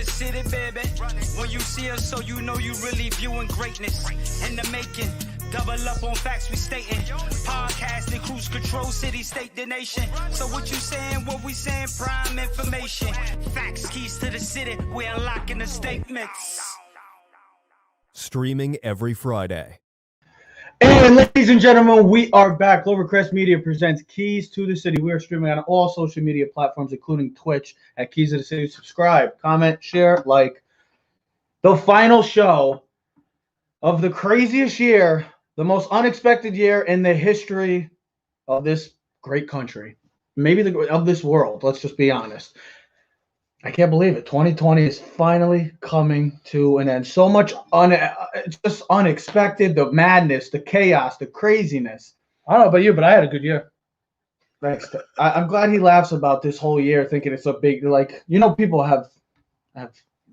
city, baby. When you see us, so you know you really viewing greatness in the making. Double up on facts we stating. Podcasting, cruise control, city, state, the nation. So what you saying, what we saying, prime information. Facts, keys to the city, we unlocking the statements. Streaming every Friday. And ladies and gentlemen, we are back. Clovercrest Media presents Keys to the City. We are streaming on all social media platforms, including Twitch at Keys to the City. Subscribe, comment, share, like. The final show of the craziest year, the most unexpected year in the history of this great country. Maybe of this world, let's just be honest. I can't believe it. 2020 is finally coming to an end. So much just unexpected, the madness, the chaos, the craziness. I don't know about you, but I had a good year. Thanks. I'm glad he laughs about this whole year, thinking it's a big, people have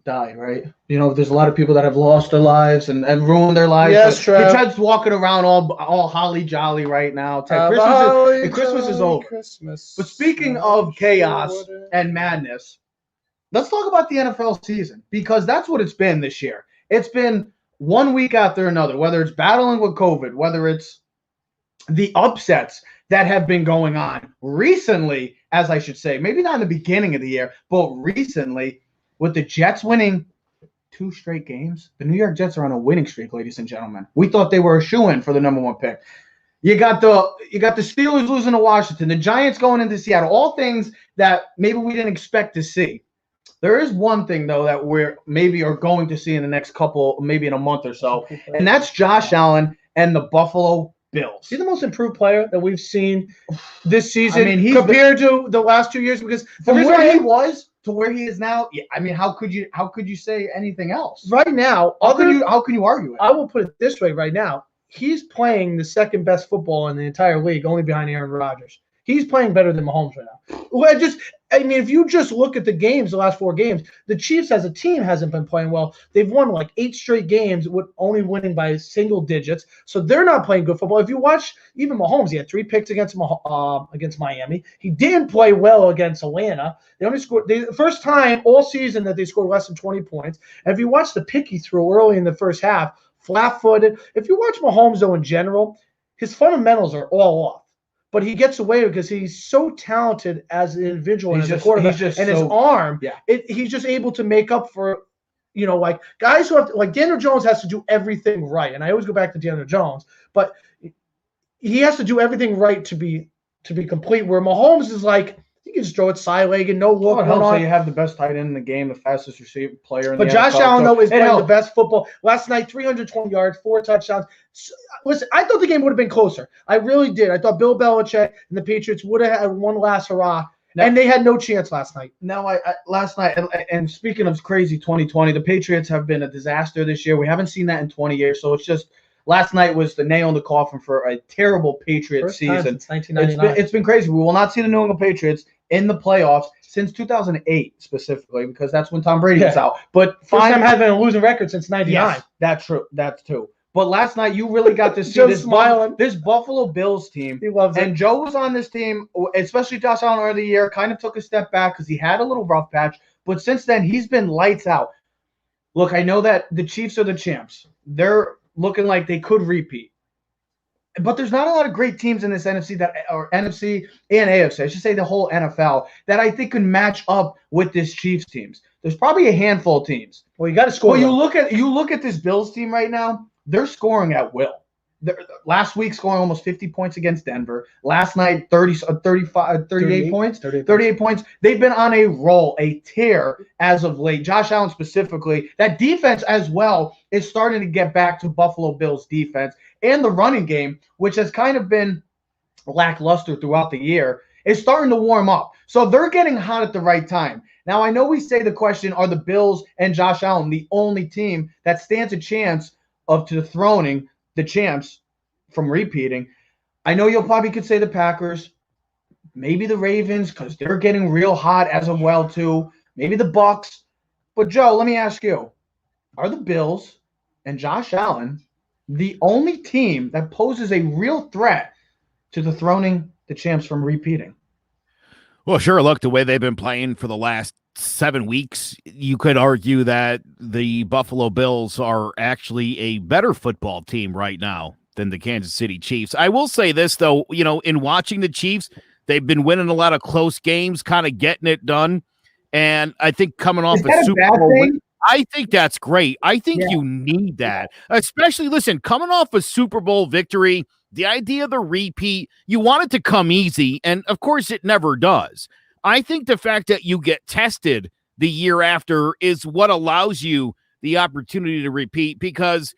died, right? There's a lot of people that have lost their lives and ruined their lives. Yes, Trev. Ted's walking around all holly jolly right now. Ted, Christmas is over. Christmas. But speaking of chaos and madness, let's talk about the NFL season, because that's what it's been this year. It's been one week after another, whether it's battling with COVID, whether it's the upsets that have been going on recently, as I should say, maybe not in the beginning of the year, but recently, with the Jets winning 2 straight games. The New York Jets are on a winning streak, ladies and gentlemen. We thought they were a shoo-in for the number 1 pick. You got the Steelers losing to Washington, the Giants going into Seattle, all things that maybe we didn't expect to see. There is one thing, though, that we're maybe are going to see in the next couple, maybe in a month or so, and that's Josh Allen and the Buffalo Bills. He's the most improved player that we've seen this season, compared to the last 2 years, because from where he was to where he is now, how could you say anything else? Right now, how can you argue it? I will put it this way right now. He's playing the second best football in the entire league, only behind Aaron Rodgers. He's playing better than Mahomes right now. If you just look at the games, the last 4 games, the Chiefs as a team hasn't been playing well. They've won like 8 straight games with only winning by single digits. So they're not playing good football. If you watch even Mahomes, he had 3 picks against Miami. He didn't play well against Atlanta. They only scored the first time all season that they scored less than 20 points. And if you watch the pick he threw early in the first half, flat-footed. If you watch Mahomes, though, in general, his fundamentals are all off. But he gets away because he's so talented as an individual and as a quarterback. His arm, he's just able to make up for, guys who have to, like Daniel Jones has to do everything right. And I always go back to Daniel Jones, but he has to do everything right to be complete. Where Mahomes is like, you can just throw it side-legged, no look. So you have the best tight end in the game, the fastest receiver player in the NFL. But Josh Allen, though, is playing the best football. Last night, 320 yards, 4 touchdowns. Listen, I thought the game would have been closer. I really did. I thought Bill Belichick and the Patriots would have had one last hurrah, and they had no chance last night. Now, last night, and speaking of crazy 2020, the Patriots have been a disaster this year. We haven't seen that in 20 years, so it's just last night was the nail in the coffin for a terrible Patriots season. Since 1999. It's been crazy. We will not see the New England Patriots in the playoffs since 2008 specifically, because that's when Tom Brady was out. But first time having a losing record since 99. Yes, that's true. That's true. But last night you really got to see this Buffalo Bills team. He loves it. And Joe was on this team, especially Josh Allen earlier in the year, kind of took a step back because he had a little rough patch. But since then, he's been lights out. Look, I know that the Chiefs are the champs. They're looking like they could repeat. But there's not a lot of great teams in this NFC NFC and AFC. I should say the whole NFL that I think can match up with this Chiefs teams. There's probably a handful of teams. Well, you got to score. Well, you look at this Bills team right now. They're scoring at will. Last week scoring almost 50 points against Denver. Last night 38 points. 38 points. They've been on a roll, a tear as of late. Josh Allen specifically. That defense as well is starting to get back to Buffalo Bills defense. And the running game, which has kind of been lackluster throughout the year, is starting to warm up. So they're getting hot at the right time. Now, I know we say the question, are the Bills and Josh Allen the only team that stands a chance of dethroning the champs from repeating? I know you'll probably could say the Packers, maybe the Ravens, because they're getting real hot as of well, too. Maybe the Bucks. But, Joe, let me ask you, are the Bills and Josh Allen the only team that poses a real threat to dethroning the champs from repeating? Well, sure. Look, the way they've been playing for the last 7 weeks, you could argue that the Buffalo Bills are actually a better football team right now than the Kansas City Chiefs. I will say this, though, in watching the Chiefs, they've been winning a lot of close games, kind of getting it done. And I think coming off a Super Bowl win, I think that's great. I think you need that, especially, listen, coming off a Super Bowl victory, the idea of the repeat, you want it to come easy, and of course it never does. I think the fact that you get tested the year after is what allows you the opportunity to repeat, because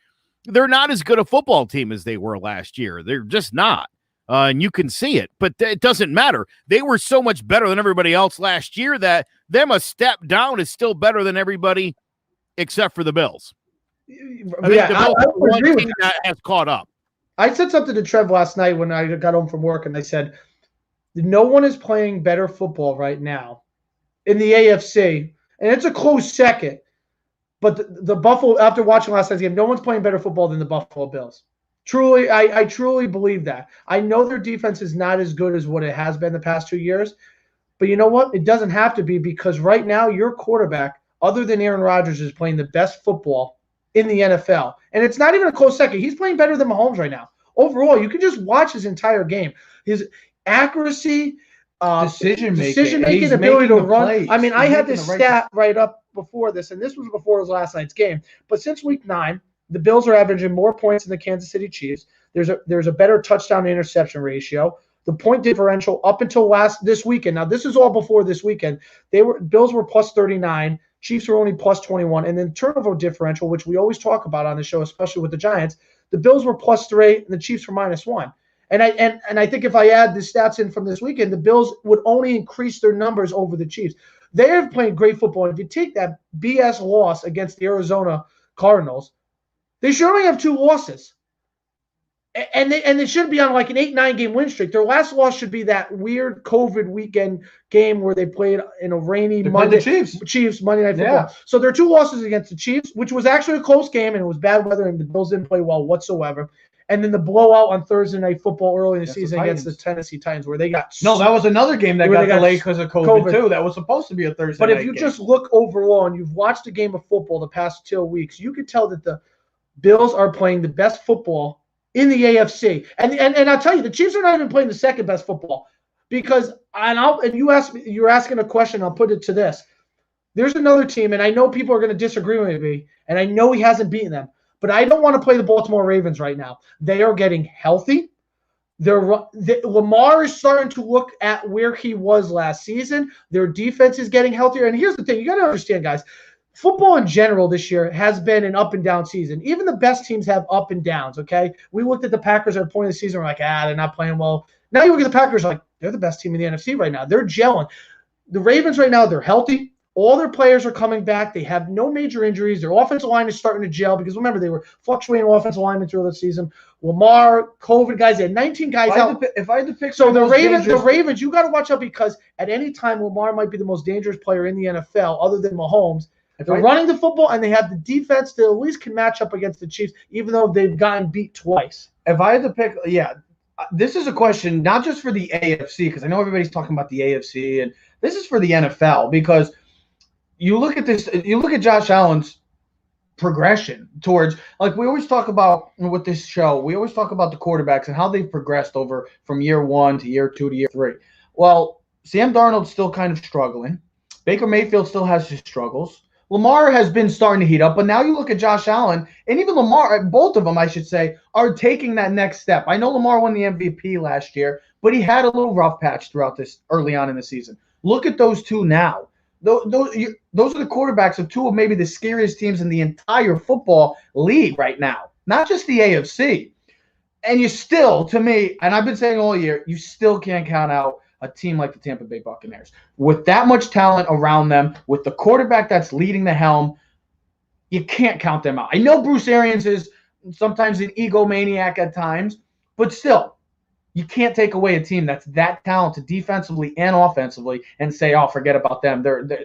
they're not as good a football team as they were last year. They're just not. And you can see it, but it doesn't matter. They were so much better than everybody else last year that them a step down is still better than everybody except for the Bills. I think the Bills are one team that has caught up. I said something to Trev last night when I got home from work, and I said, no one is playing better football right now in the AFC, and it's a close second. But the Buffalo, after watching last night's game, no one's playing better football than the Buffalo Bills. Truly, I truly believe that. I know their defense is not as good as what it has been the past 2 years, but you know what? It doesn't have to be, because right now your quarterback, other than Aaron Rodgers, is playing the best football in the NFL. And it's not even a close second. He's playing better than Mahomes right now. Overall, you can just watch his entire game. His accuracy, decision-making, ability to run. Plays. I mean, I had this stat right up before this, and this was before last night's game. But since week 9, the Bills are averaging more points than the Kansas City Chiefs. There's a better touchdown to interception ratio. The point differential up until this weekend. Now, this is all before this weekend. Bills were plus 39. Chiefs were only plus 21. And then turnover differential, which we always talk about on the show, especially with the Giants, the Bills were plus 3 and the Chiefs were minus 1. And I think if I add the stats in from this weekend, the Bills would only increase their numbers over the Chiefs. They have played great football. If you take that BS loss against the Arizona Cardinals, they should only have 2 losses. And they should be on like an 8-9 game win streak. Their last loss should be that weird COVID weekend game where they played in a rainy Monday. Chiefs Monday Night Football. Yeah. So there are 2 losses against the Chiefs, which was actually a close game, and it was bad weather, and the Bills didn't play well whatsoever. And then the blowout on Thursday Night Football early in the season against the Tennessee Titans, where they got that was another game that got delayed because of COVID too. That was supposed to be a Thursday. But if you just look overall and you've watched a game of football the past 2 weeks, you could tell that the Bills are playing the best football in the AFC. And I'll tell you, the Chiefs are not even playing the second best football, because you're asking a question. I'll put it to this: there's another team, and I know people are going to disagree with me, and I know he hasn't beaten them. But I don't want to play the Baltimore Ravens right now. They are getting healthy. Lamar is starting to look at where he was last season. Their defense is getting healthier. And here's the thing. You got to understand, guys. Football in general this year has been an up and down season. Even the best teams have up and downs, okay? We looked at the Packers at a point of the season. We're like, they're not playing well. Now you look at the Packers like, they're the best team in the NFC right now. They're gelling. The Ravens right now, they're healthy. All their players are coming back. They have no major injuries. Their offensive line is starting to gel, because remember, they were fluctuating offensive linemen through the season. Lamar, COVID guys, they had 19 guys out. If I had to pick, so the Ravens, you got to watch out, because at any time Lamar might be the most dangerous player in the NFL, other than Mahomes. They're running the football, and they have the defense that at least can match up against the Chiefs, even though they've gotten beat twice. If I had to pick, this is a question not just for the AFC, because I know everybody's talking about the AFC, and this is for the NFL, because you look at this, you look at Josh Allen's progression towards, like we always talk about with this show, we always talk about the quarterbacks and how they've progressed over from year 1 to year 2 to year 3. Well, Sam Darnold's still kind of struggling. Baker Mayfield still has his struggles. Lamar has been starting to heat up, but now you look at Josh Allen, and even Lamar, both of them, I should say, are taking that next step. I know Lamar won the MVP last year, but he had a little rough patch throughout this early on in the season. Look at those two now. Those are the quarterbacks of 2 of maybe the scariest teams in the entire football league right now, not just the AFC. And you still, to me, and I've been saying all year, you still can't count out a team like the Tampa Bay Buccaneers. With that much talent around them, with the quarterback that's leading the helm, you can't count them out. I know Bruce Arians is sometimes an egomaniac at times, but still, you can't take away a team that's that talented defensively and offensively and say, forget about them.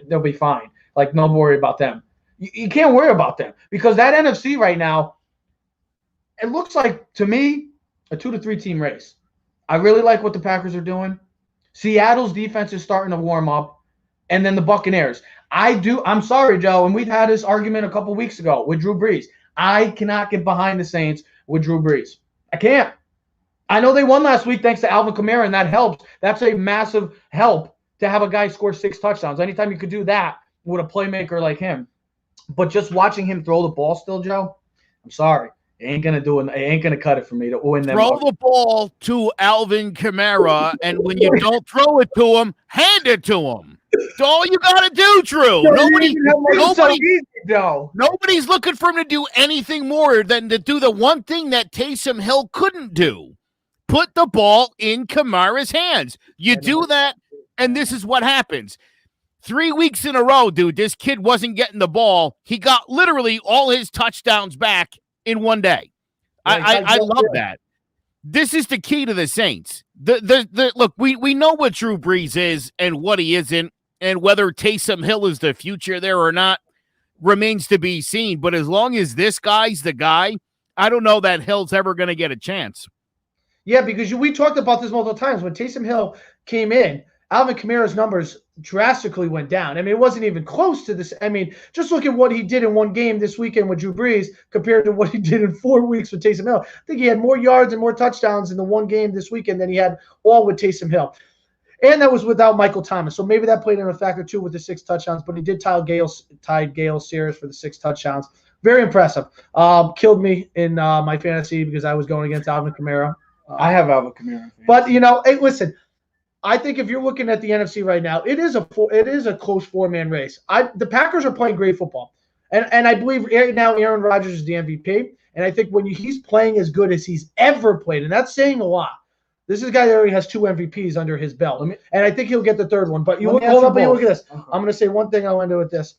They'll be fine. Like, no worry about them. You can't worry about them, because that NFC right now, it looks like, to me, a 2 to 3 team race. I really like what the Packers are doing. Seattle's defense is starting to warm up, and then the Buccaneers. I'm sorry, Joe, and we've had this argument a couple weeks ago with Drew Brees. I cannot get behind the Saints with Drew Brees. I can't. I know they won last week thanks to Alvin Kamara, and that helps. That's a massive help to have a guy score 6 touchdowns. Anytime you could do that with a playmaker like him. But just watching him throw the ball still, Joe, I'm sorry. It ain't gonna cut it for me to win them. Throw the ball to Alvin Kamara, and when you don't throw it to him, hand it to him. That's all you gotta do, Drew. Nobody's looking for him to do anything more than to do the one thing that Taysom Hill couldn't do. Put the ball in Kamara's hands. You do that, and this is what happens. 3 weeks in a row, dude, this kid wasn't getting the ball. He got literally all his touchdowns back in one day. I love that. This is the key to the Saints. Look, we know what Drew Brees is and what he isn't, and whether Taysom Hill is the future there or not remains to be seen. But as long as this guy's the guy, I don't know that Hill's ever going to get a chance. Yeah, because we talked about this multiple times. When Taysom Hill came in, Alvin Kamara's numbers drastically went down. I mean, it wasn't even close to this. I mean, just look at what he did in one game this weekend with Drew Brees compared to what he did in 4 weeks with Taysom Hill. I think he had more yards and more touchdowns in the one game this weekend than he had all with Taysom Hill. And that was without Michael Thomas. So maybe that played in a factor too with the 6 touchdowns, but he did tie Gale Sayers for the 6 touchdowns. Very impressive. Killed me in my fantasy because I was going against Alvin Kamara. I have Alvin Kamara. But, hey, listen, I think if you're looking at the NFC right now, it is a close 4-man race. The Packers are playing great football. And I believe right now Aaron Rodgers is the MVP. And I think when he's playing as good as he's ever played, and that's saying a lot. This is a guy that already has 2 MVPs under his belt. And I think he'll get the 3rd one. But look at this. Okay. I'm going to say one thing I'll end with this.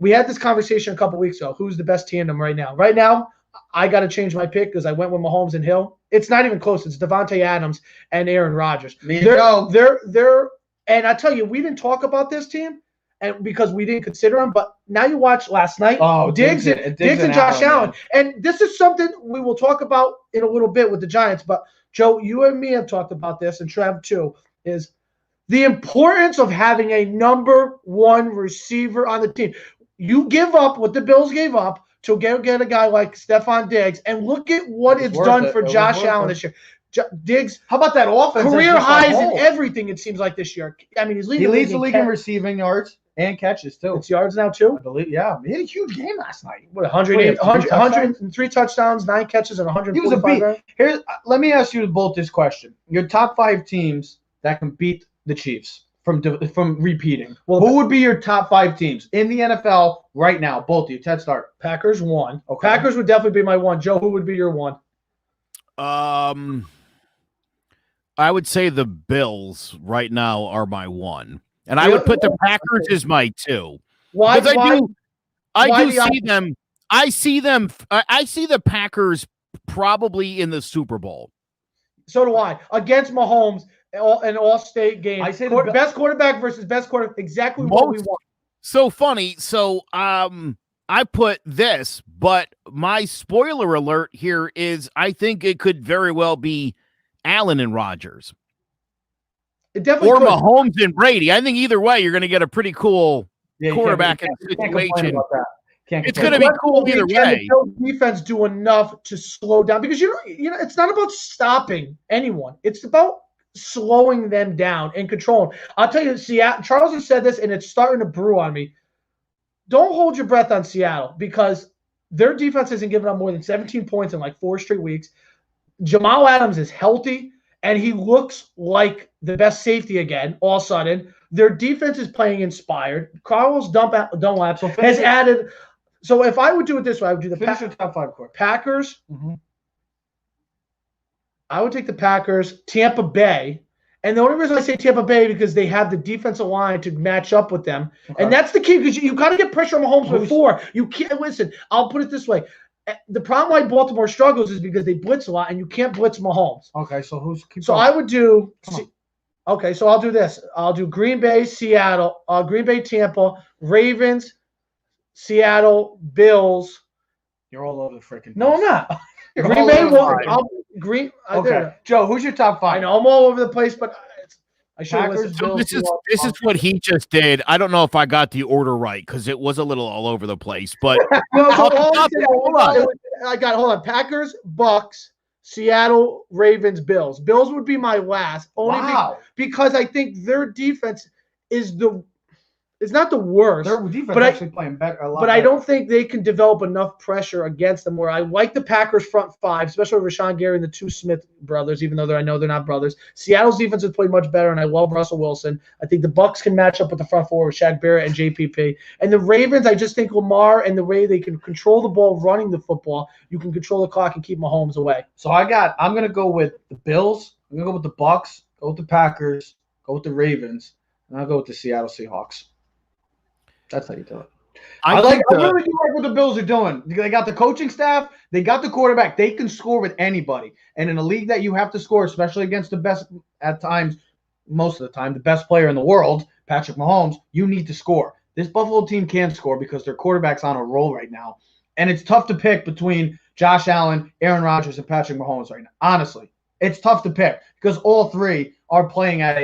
We had this conversation a couple weeks ago. Who's the best tandem right now? Right now, I got to change my pick because I went with Mahomes and Hill. It's not even close. It's Devante Adams and Aaron Rodgers. They're and I tell you, we didn't talk about this team and because we didn't consider them, but now you watch last night, Diggs and Josh Allen. And this is something we will talk about in a little bit with the Giants. But Joe, you and me have talked about this, and Trev too, is the importance of having a number 1 receiver on the team. You give up what the Bills gave up to get a guy like Stephon Diggs, and look at what it's done for Josh Allen this year. Diggs, how about that offense? Career highs in everything, it seems like this year. I mean, he leads the league in receiving yards and catches, too. It's yards now, too? I believe, yeah. He had a huge game last night. What, 103 touchdowns, 9 catches, and 145 He was a beat. Let me ask you both this question. Your top 5 teams that can beat the Chiefs from repeating. Well, who would be your top 5 teams in the NFL right now? Both of you. Ted, start. Packers 1. Okay. Packers would definitely be my 1. Joe, who would be your 1? I would say the Bills right now are my 1, and I would put the Packers as my 2. Why? I do see them. I see the Packers probably in the Super Bowl. So do I. Against Mahomes, an all-state game. I say best quarterback versus best quarterback. Exactly what we want. So funny. So I put this, but my spoiler alert here is I think it could very well be Allen and Rodgers. It definitely or could. Mahomes and Brady. I think either way, you're going to get a pretty cool quarterback in the situation. It's going to be cool either way. The defense do enough to slow down because it's not about stopping anyone. It's about slowing them down and controlling. I'll tell you, Seattle. Charles has said this, and it's starting to brew on me. Don't hold your breath on Seattle because their defense hasn't given up more than 17 points in like 4 straight weeks. Jamal Adams is healthy, and he looks like the best safety again. All of a sudden, their defense is playing inspired. Carlos Dunlap has added. So if I would do it this way, I would do the top 5 core. Packers. Mm-hmm. I would take the Packers, Tampa Bay. And the only reason I say Tampa Bay because they have the defensive line to match up with them. Okay. And that's the key because you got to get pressure on Mahomes before. You can't – listen, I'll put it this way. The problem why Baltimore struggles is because they blitz a lot, and you can't blitz Mahomes. Okay, so I would do – okay, so I'll do this. I'll do Green Bay, Seattle, Green Bay, Tampa, Ravens, Seattle, Bills. You're all over the freaking. No, I'm not. Green Bay will. Okay, Joe, who's your top 5? I know I'm all over the place, but I should have Packers, listened. So Bills, this is what he just did. I don't know if I got the order right because it was a little all over the place. But No, so hold on. hold on. Packers, Bucks, Seattle, Ravens, Bills. Bills would be my last. Because I think their defense is it's not the worst. Their defense but actually playing better. But I don't think they can develop enough pressure against them where I like the Packers front five, especially with Rashawn Gary and the two Smith brothers, even though I know they're not brothers. Seattle's defense has played much better, and I love Russell Wilson. I think the Bucks can match up with the front four with Shaq Barrett and JPP. And the Ravens, I just think Lamar and the way they can control the ball running the football, you can control the clock and keep Mahomes away. So I'm going to go with the Bills. I'm going to go with the Bucks, go with the Packers, go with the Ravens, and I'll go with the Seattle Seahawks. That's how you do it. I really do like what the Bills are doing. They got the coaching staff. They got the quarterback. They can score with anybody. And in a league that you have to score, especially against the best, at times, most of the time, the best player in the world, Patrick Mahomes, you need to score. This Buffalo team can score because their quarterback's on a roll right now. And it's tough to pick between Josh Allen, Aaron Rodgers, and Patrick Mahomes right now. Honestly, it's tough to pick because all three are playing at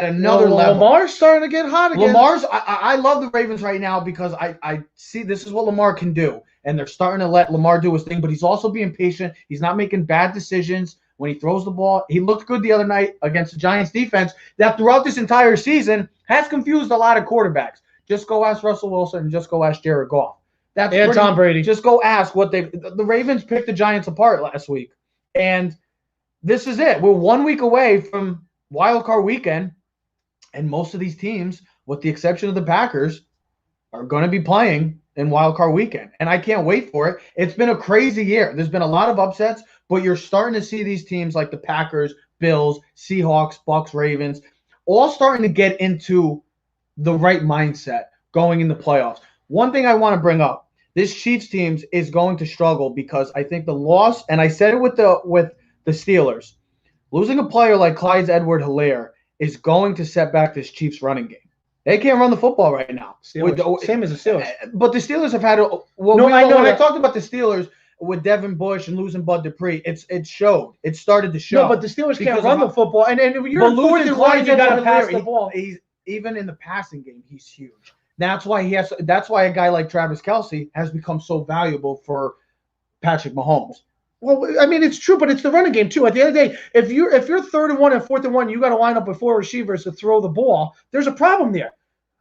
another level. Lamar's starting to get hot again. I love the Ravens right now because I see this is what Lamar can do. And they're starting to let Lamar do his thing, but he's also being patient. He's not making bad decisions when he throws the ball. He looked good the other night against the Giants defense that throughout this entire season has confused a lot of quarterbacks. Just go ask Russell Wilson and just go ask Jared Goff. And Tom Brady. Just go ask the Ravens picked the Giants apart last week. And this is it. We're 1 week away from Wild Card Weekend, and most of these teams, with the exception of the Packers, are going to be playing in Wild Card Weekend, and I can't wait for it. It's been a crazy year. There's been a lot of upsets, but you're starting to see these teams like the Packers, Bills, Seahawks, Bucks, Ravens, all starting to get into the right mindset going in the playoffs. One thing I want to bring up, this Chiefs team is going to struggle because I think the loss, and I said it with the Steelers, losing a player like Clyde Edwards-Helaire is going to set back this Chiefs running game. They can't run the football right now. Same as the Steelers. But the Steelers have had when I talked about the Steelers with Devin Bush and losing Bud Dupree, it showed. It started to show. No, but the Steelers can't run the football. And you're fourth and one, you got to pass the ball. He's even in the passing game, he's huge. That's why a guy like Travis Kelce has become so valuable for Patrick Mahomes. Well, I mean, it's true, but it's the running game too. At the end of the day, if you're third and one and fourth and one, you got to line up with four receivers to throw the ball. There's a problem there.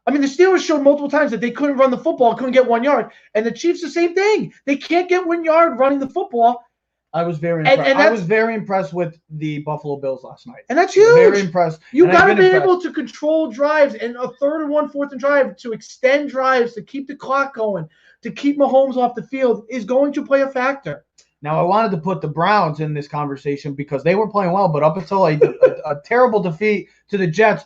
I mean, the Steelers showed multiple times that they couldn't run the football, couldn't get 1 yard, and the Chiefs the same thing. They can't get 1 yard running the football. I was very impressed. I was very impressed with the Buffalo Bills last night. And that's huge. Very impressed. You got to be able to control drives and a third and one, fourth and drive to extend drives, to keep the clock going, to keep Mahomes off the field is going to play a factor. Now, I wanted to put the Browns in this conversation because they were playing well, but up until a terrible defeat to the Jets,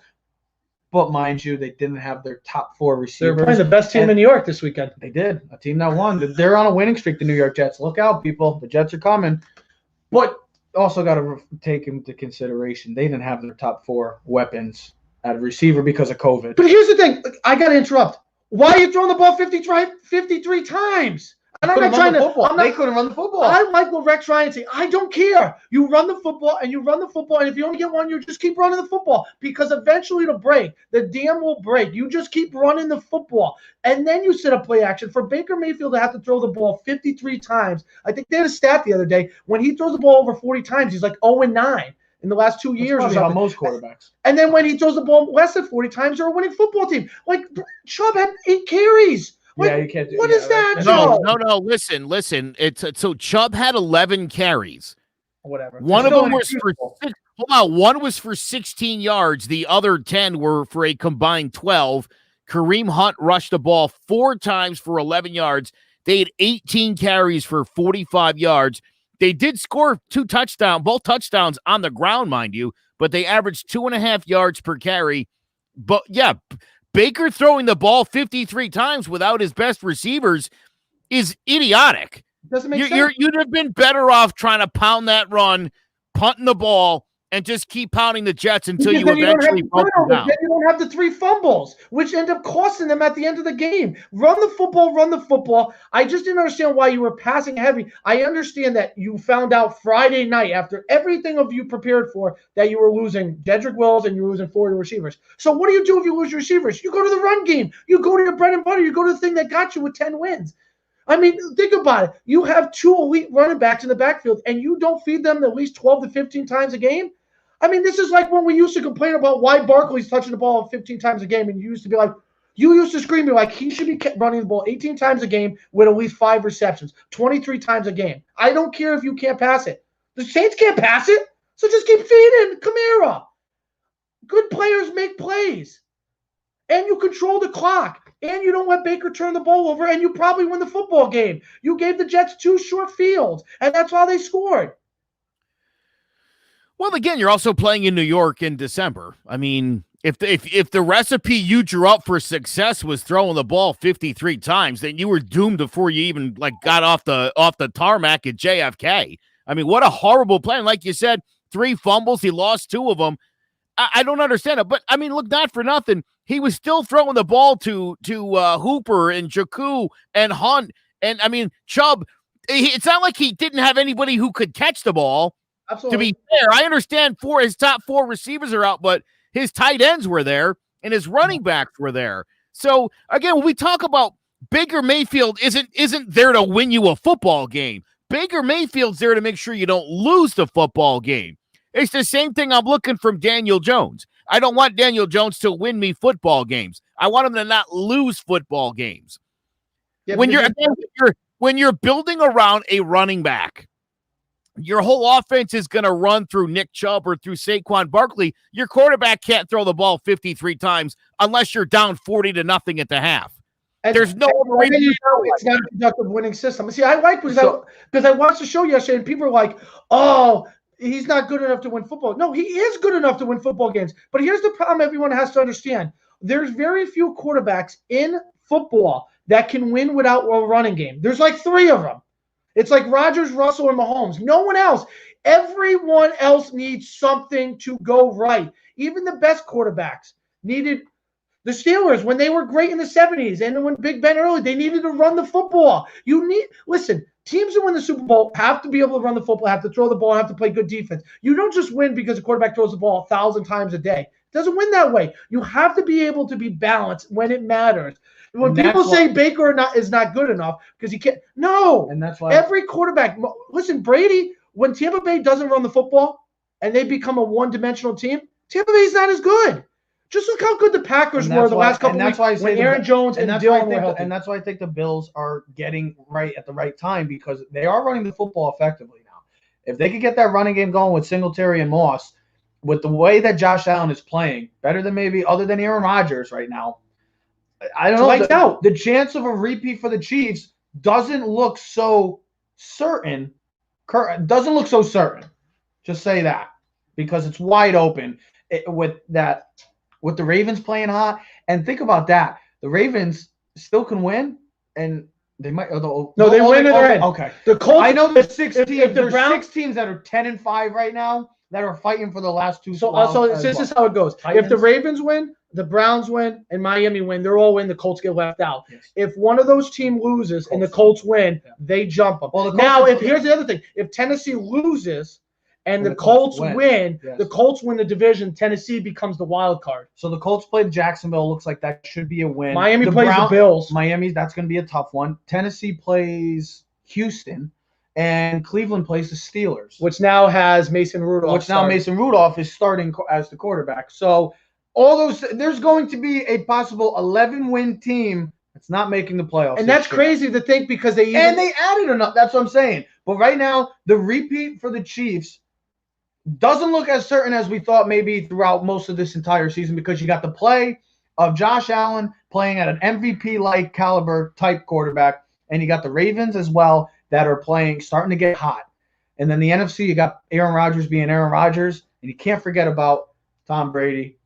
but mind you, they didn't have their top four receivers. They're playing the best team in New York this weekend. They did. A team that won. They're on a winning streak, the New York Jets. Look out, people. The Jets are coming. But also got to take into consideration, they didn't have their top four weapons at receiver because of COVID. But here's the thing. I got to interrupt. Why are you throwing the ball 53 times? And I'm not trying to. They couldn't run the football. I like what Rex Ryan said. I don't care. You run the football, and if you only get one, you just keep running the football because eventually it'll break. The dam will break. You just keep running the football, and then you set up play action. For Baker Mayfield to have to throw the ball 53 times, I think they had a stat the other day. When he throws the ball over 40 times, he's like 0-9 in the last 2 years. That's probably how most quarterbacks. And then when he throws the ball less than 40 times, they're a winning football team. Like Chubb had 8 carries. Yeah, you can't do what is that? No. Listen. So Chubb had 11 carries. Whatever. One of them was for one was for 16 yards. The other 10 were for a combined 12. Kareem Hunt rushed the ball 4 times for 11 yards. They had 18 carries for 45 yards. They did score both touchdowns on the ground, mind you, but they averaged 2.5 yards per carry. But yeah, Baker throwing the ball 53 times without his best receivers is idiotic. Doesn't make sense. You'd have been better off trying to pound that run, punting the ball, and just keep pounding the Jets until Because you then you don't have eventually the broke them turnovers. down. Then you don't have the 3 fumbles, which end up costing them at the end of the game. Run the football, run the football. I just didn't understand why you were passing heavy. I understand that you found out Friday night after everything of you prepared for that you were losing Jedrick Wills and you were losing 40 receivers. So what do you do if you lose your receivers? You go to the run game. You go to your bread and butter. You go to the thing that got you with 10 wins. I mean, think about it. You have 2 elite running backs in the backfield, and you don't feed them at least 12 to 15 times a game? I mean, this is like when we used to complain about why Barkley's touching the ball 15 times a game, and you used to be like, you used to scream me like he should be running the ball 18 times a game with at least 5 receptions, 23 times a game. I don't care if you can't pass it. The Saints can't pass it, so just keep feeding Kamara. Good players make plays, and you control the clock. And you don't let Baker turn the ball over, and you probably win the football game. You gave the Jets 2 short fields, and that's how they scored. Well, again, you're also playing in New York in December. I mean, if the recipe you drew up for success was throwing the ball 53 times, then you were doomed before you even got off the tarmac at JFK. I mean, what a horrible plan. Like you said, 3 fumbles, he lost 2 of them. I don't understand it. But, I mean, look, not for nothing. He was still throwing the ball to Hooper and Jakku and Hunt. And, I mean, Chubb, it's not like he didn't have anybody who could catch the ball. Absolutely. To be fair, I understand his top 4 receivers are out, but his tight ends were there and his running backs were there. So, again, when we talk about Baker Mayfield isn't there to win you a football game. Baker Mayfield's there to make sure you don't lose the football game. It's the same thing I'm looking from Daniel Jones. I don't want Daniel Jones to win me football games. I want him to not lose football games. Yeah, when you're building around a running back, your whole offense is going to run through Nick Chubb or through Saquon Barkley. Your quarterback can't throw the ball 53 times unless you're down 40-0 at the half. There's no other way to do it. It's not a productive winning system. See, I like because I watched the show yesterday and people are like, oh, he's not good enough to win football. No, he is good enough to win football games. But here's the problem everyone has to understand. There's very few quarterbacks in football that can win without a running game. There's like 3 of them. It's like Rodgers, Russell, and Mahomes. No one else. Everyone else needs something to go right. Even the best quarterbacks needed the Steelers when they were great in the 70s and when Big Ben early, they needed to run the football. Listen, teams that win the Super Bowl have to be able to run the football, have to throw the ball, have to play good defense. You don't just win because a quarterback throws the ball 1,000 times a day. It doesn't win that way. You have to be able to be balanced when it matters. When people say Baker is not good enough because he can't, no. And that's why every quarterback, listen, Brady, when Tampa Bay doesn't run the football and they become a one-dimensional team, Tampa Bay's not as good. Just look how good the Packers were the last couple of weeks when Aaron Jones and Dillon were healthy. And that's why I think the Bills are getting right at the right time because they are running the football effectively now. If they could get that running game going with Singletary and Moss, with the way that Josh Allen is playing, better than maybe other than Aaron Rodgers right now, I don't know. The chance of a repeat for the Chiefs doesn't look so certain. Just say that because it's wide open with the Ravens playing hot. And think about that. The Ravens still can win, and they might. They win and they're in. Okay. The Colts. I know there's 6 teams. There's 6 teams that are 10-5 right now that are fighting for the last 2. So this is how it goes. Titans. If the Ravens win, the Browns win, and Miami win, they're all win. The Colts get left out. Yes. If one of those teams loses and the Colts win, they jump them. Well, here's the other thing. If Tennessee loses and the Colts win, the Colts win the division, Tennessee becomes the wild card. So the Colts played Jacksonville. Looks like that should be a win. Miami plays the Bills. That's going to be a tough one. Tennessee plays Houston. And Cleveland plays the Steelers. Which now has Mason Rudolph. Mason Rudolph is starting as the quarterback. So there's going to be a possible 11-win team that's not making the playoffs. And that's crazy to think because they added enough. That's what I'm saying. But right now, the repeat for the Chiefs doesn't look as certain as we thought maybe throughout most of this entire season because you got the play of Josh Allen playing at an MVP-like caliber type quarterback, and you got the Ravens as well that are starting to get hot. And then the NFC, you got Aaron Rodgers being Aaron Rodgers, and you can't forget about Tom Brady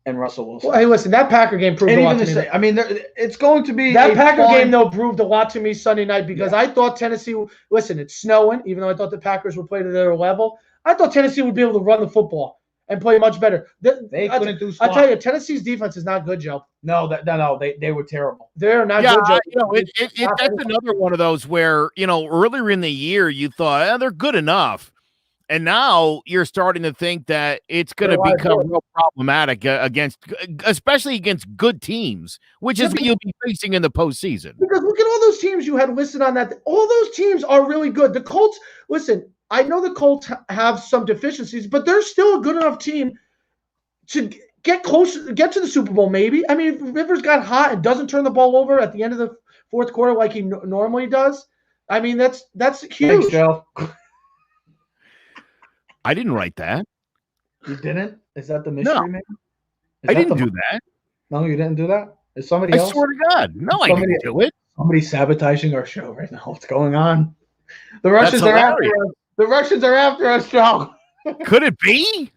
and Russell Wilson. Well, hey, listen, that Packer game proved a lot to me. I mean, it's going to be that Packer game, though, proved a lot to me Sunday night because I thought Tennessee – listen, it's snowing, even though I thought the Packers would play to their level. I thought Tennessee would be able to run the football and play much better. They couldn't do squat. I tell you, Tennessee's defense is not good, Joe. No, they were terrible. They're not good, Joe. That's another one of those where, earlier in the year you thought they're good enough. And now you're starting to think that it's going to become real problematic especially against good teams, which is what you'll be facing in the postseason. Because look at all those teams you had listed on that. All those teams are really good. The Colts, listen, I know the Colts have some deficiencies, but they're still a good enough team to get to the Super Bowl maybe. I mean, if Rivers got hot and doesn't turn the ball over at the end of the fourth quarter like he normally does, I mean, that's huge. Thanks, Joe. I didn't write that. You didn't? Is that the mystery man? I didn't do that. No, you didn't do that? Is somebody else? I swear to God. No, I didn't do it. Somebody's sabotaging our show right now. What's going on? The Russians are after us. The Russians are after us, Joe. Could it be?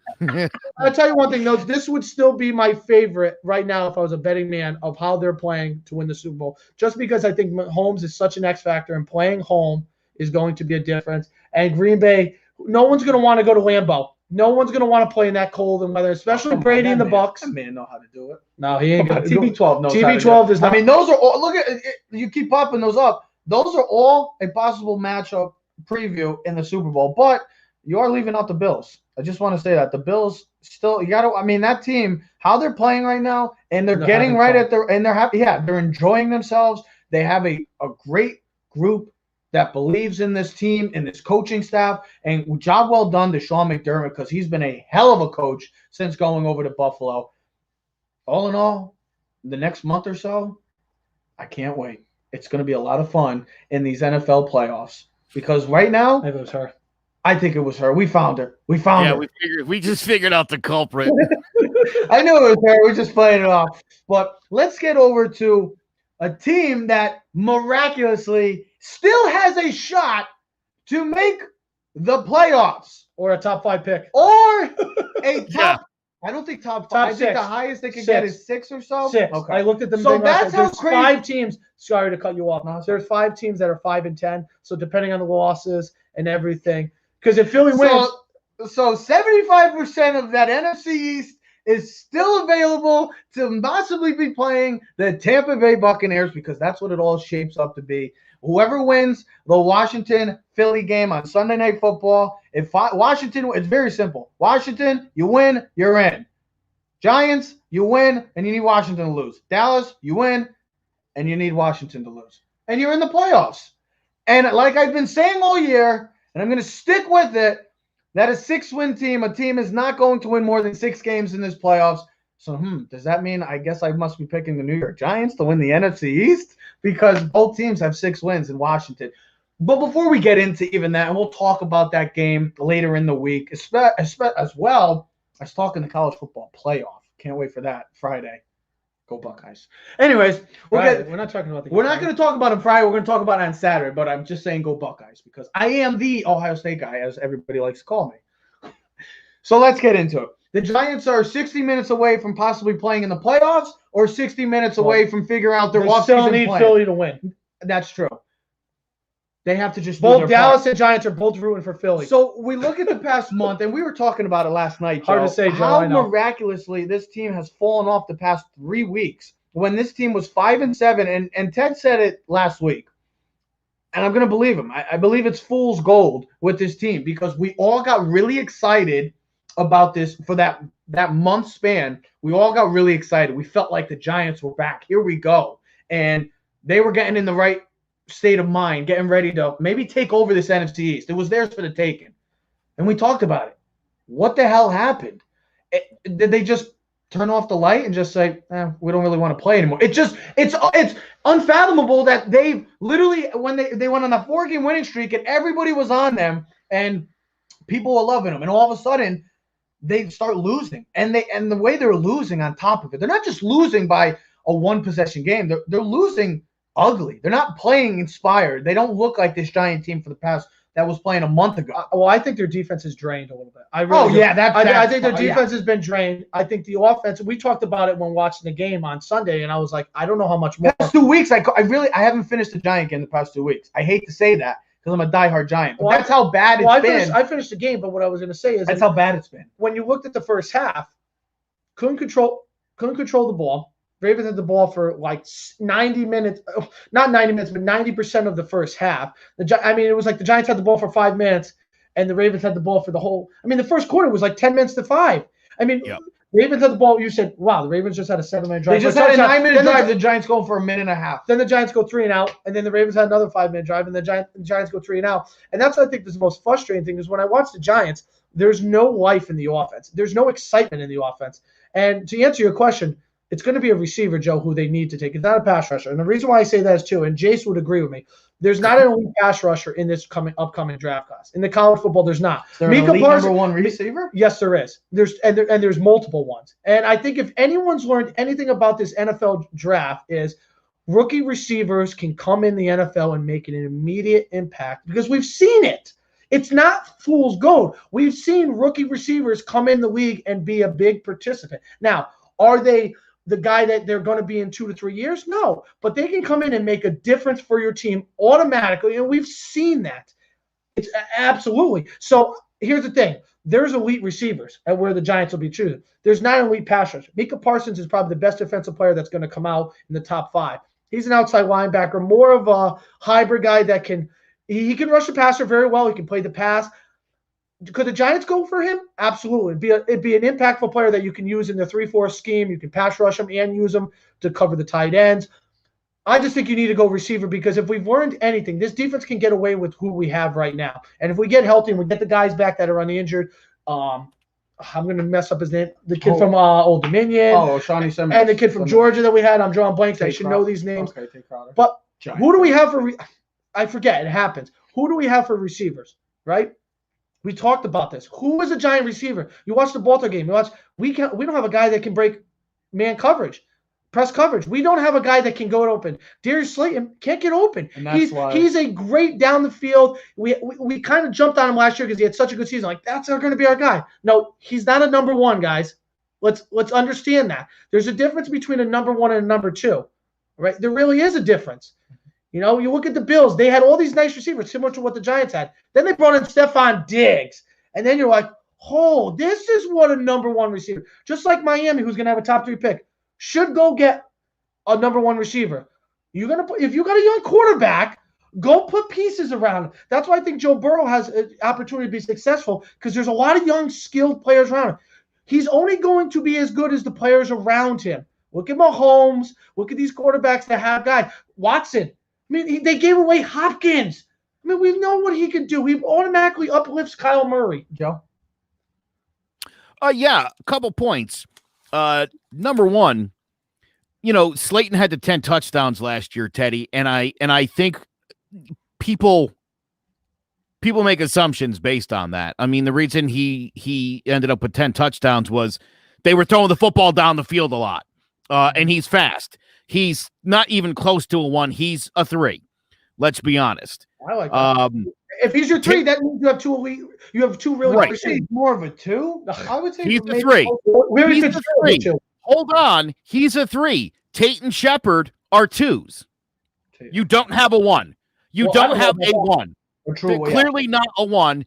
I'll tell you one thing, though. This would still be my favorite right now if I was a betting man of how they're playing to win the Super Bowl. Just because I think Mahomes is such an X factor, and playing home is going to be a difference. And Green Bay, no one's going to want to go to Lambeau. No one's going to want to play in that cold and weather, especially Brady and the Bucks. That man know how to do it. No, he ain't good. TB12 knows TB12 does not. I mean, those are all. Look at you keep popping those up. Those are all a possible matchup preview in the Super Bowl, but you are leaving out the Bills. I just want to say that the Bills still. You got to. I mean, that team, how they're playing right now, and they're getting right at their, and they're happy. Yeah, they're enjoying themselves. They have a great group that believes in this team and this coaching staff, and job well done to Sean McDermott because he's been a hell of a coach since going over to Buffalo. All in all, the next month or so, I can't wait. It's going to be a lot of fun in these NFL playoffs because right now, I think it was her. I think it was her. We found her. We found her. We just figured out the culprit. I knew it was her. We're just playing it off. But let's get over to a team that miraculously still has a shot to make the playoffs. Or a top 5 pick. Or a top. Yeah. I don't think top 5. Top I 6. think the highest they can get is 6 or so. 6. Okay. I looked at them. So that's how there's crazy. 5 teams. Sorry to cut you off. No, there's 5 teams that are 5-10. So depending on the losses and everything. Because if Philly wins. So 75% of that NFC East is still available to possibly be playing the Tampa Bay Buccaneers because that's what it all shapes up to be. Whoever wins the Washington-Philly game on Sunday Night Football, Washington, it's very simple. Washington, you win, you're in. Giants, you win, and you need Washington to lose. Dallas, you win, and you need Washington to lose. And you're in the playoffs. And like I've been saying all year, and I'm going to stick with it, that a 6-win team, a team is not going to win more than 6 games in this playoffs. So, does that mean I guess I must be picking the New York Giants to win the NFC East? Because both teams have 6 wins in Washington. But before we get into even that, and we'll talk about that game later in the week, as well as talking the college football playoff. Can't wait for that Friday. Go Buckeyes. Anyways, we're not talking about the game. We're not going to talk about it Friday. We're going to talk about it on Saturday, but I'm just saying go Buckeyes because I am the Ohio State guy, as everybody likes to call me. So let's get into it. The Giants are 60 minutes away from possibly playing in the playoffs or 60 minutes away from figuring out their offseason plan. They still need Philly to win. That's true. They have to just both Dallas and Giants are both rooting for Philly. So we look at the past month, and we were talking about it last night, Joe. Hard to say, Joe. How miraculously this team has fallen off the past 3 weeks when this team was 5-7, and Ted said it last week. And I'm going to believe him. I believe it's fool's gold with this team because we all got really excited about this for that month span. We all got really excited. We felt like the Giants were back. Here we go. And they were getting in the right state of mind, getting ready to maybe take over this NFC East. It was theirs for the taking. And we talked about it. What the hell happened? Did they just turn off the light and just say, we don't really want to play anymore? It's unfathomable that they've literally, when they went on a 4-game winning streak and everybody was on them and people were loving them. And all of a sudden, they start losing. And the way they're losing on top of it, they're not just losing by a 1-possession game. They're losing ugly. They're not playing inspired. They don't look like this Giant team for the past that was playing a month ago. Well, I think their defense is drained a little bit. I think their defense has been drained. I think the offense. We talked about it when watching the game on Sunday, and I was like, I don't know how much more. Past 2 weeks, I haven't finished the Giant game the past 2 weeks. I hate to say that because I'm a diehard Giant. But Well, that's how bad it's been. I finished the game, but what I was going to say is that's how bad it's been. When you looked at the first half, couldn't control the ball. Ravens had the ball for like 90 minutes, not 90 minutes, but 90% of the first half. It was like the Giants had the ball for 5 minutes, and the Ravens had the ball for the whole. The first quarter was like 10 minutes to 5. Yep. Ravens had the ball. You said, wow, the Ravens just had a 7-minute drive. They just had a 9-minute drive. The Giants go for a minute and a half. Then the Giants go 3 and out, and then the Ravens had another 5-minute drive, and the Giants go 3 and out. And that's what I think is the most frustrating thing is when I watch the Giants, there's no life in the offense. There's no excitement in the offense. And to answer your question, it's going to be a receiver, Joe, who they need to take. It's not a pass rusher. And the reason why I say that is, too, and Jace would agree with me, there's not an elite pass rusher in this upcoming draft class. In the college football, there's not. Is there an elite number one receiver? Yes, there is. There's multiple ones. And I think if anyone's learned anything about this NFL draft is rookie receivers can come in the NFL and make an immediate impact because we've seen it. It's not fool's gold. We've seen rookie receivers come in the league and be a big participant. Now, are they the guy that they're going to be in 2 to 3 years? No, but they can come in and make a difference for your team automatically, and we've seen that. It's absolutely. So here's the thing. There's elite receivers at where the Giants will be choosing. There's not an elite pass rusher. Micah Parsons is probably the best defensive player that's going to come out in the top 5. He's an outside linebacker, more of a hybrid guy that can he can rush the passer very well. He can play the pass. Could the Giants go for him? Absolutely. It'd be an impactful player that you can use in the 3-4 scheme. You can pass rush him and use him to cover the tight ends. I just think you need to go receiver because if we've learned anything, this defense can get away with who we have right now. And if we get healthy and we get the guys back that are on the injured, I'm going to mess up his name. The kid from Old Dominion. Oh, Shawnee Simmons. And the kid from Georgia that we had. I'm drawing blanks. I should know these names. Okay, take Crowder. But who do we have for I forget. It happens. Who do we have for receivers, right? We talked about this. Who is a Giant receiver? You watch the Baltimore game. We don't have a guy that can break man coverage, press coverage. We don't have a guy that can go open. Darius Slayton can't get open. He's a great down the field. We kind of jumped on him last year because he had such a good season. Like that's going to be our guy. No, he's not a number one, guys. Let's understand that. There's a difference between a number one and a number two, right? There really is a difference. You look at the Bills. They had all these nice receivers, similar to what the Giants had. Then they brought in Stephon Diggs. And then you're like, oh, this is what a number one receiver. Just like Miami, who's going to have a top 3 pick, should go get a number one receiver. If you got a young quarterback, go put pieces around him. That's why I think Joe Burrow has an opportunity to be successful because there's a lot of young, skilled players around him. He's only going to be as good as the players around him. Look at Mahomes. Look at these quarterbacks that have guys. Watson. They gave away Hopkins. We know what he can do. He automatically uplifts Kyle Murray. Joe? Yeah, a couple points. Number one, Slayton had the 10 touchdowns last year, Teddy, and I think people make assumptions based on that. The reason he ended up with 10 touchdowns was they were throwing the football down the field a lot, and he's fast. He's not even close to a 1. He's a 3. Let's be honest. I like that. If he's your 3, that means you have 2 elite. You have 2 really right. He's more of a 2. I would say he's a 3. He's a 3. Hold on. He's a 3. Tate and Shepard are 2s. You don't have a 1. You don't have a 1. Clearly not a 1.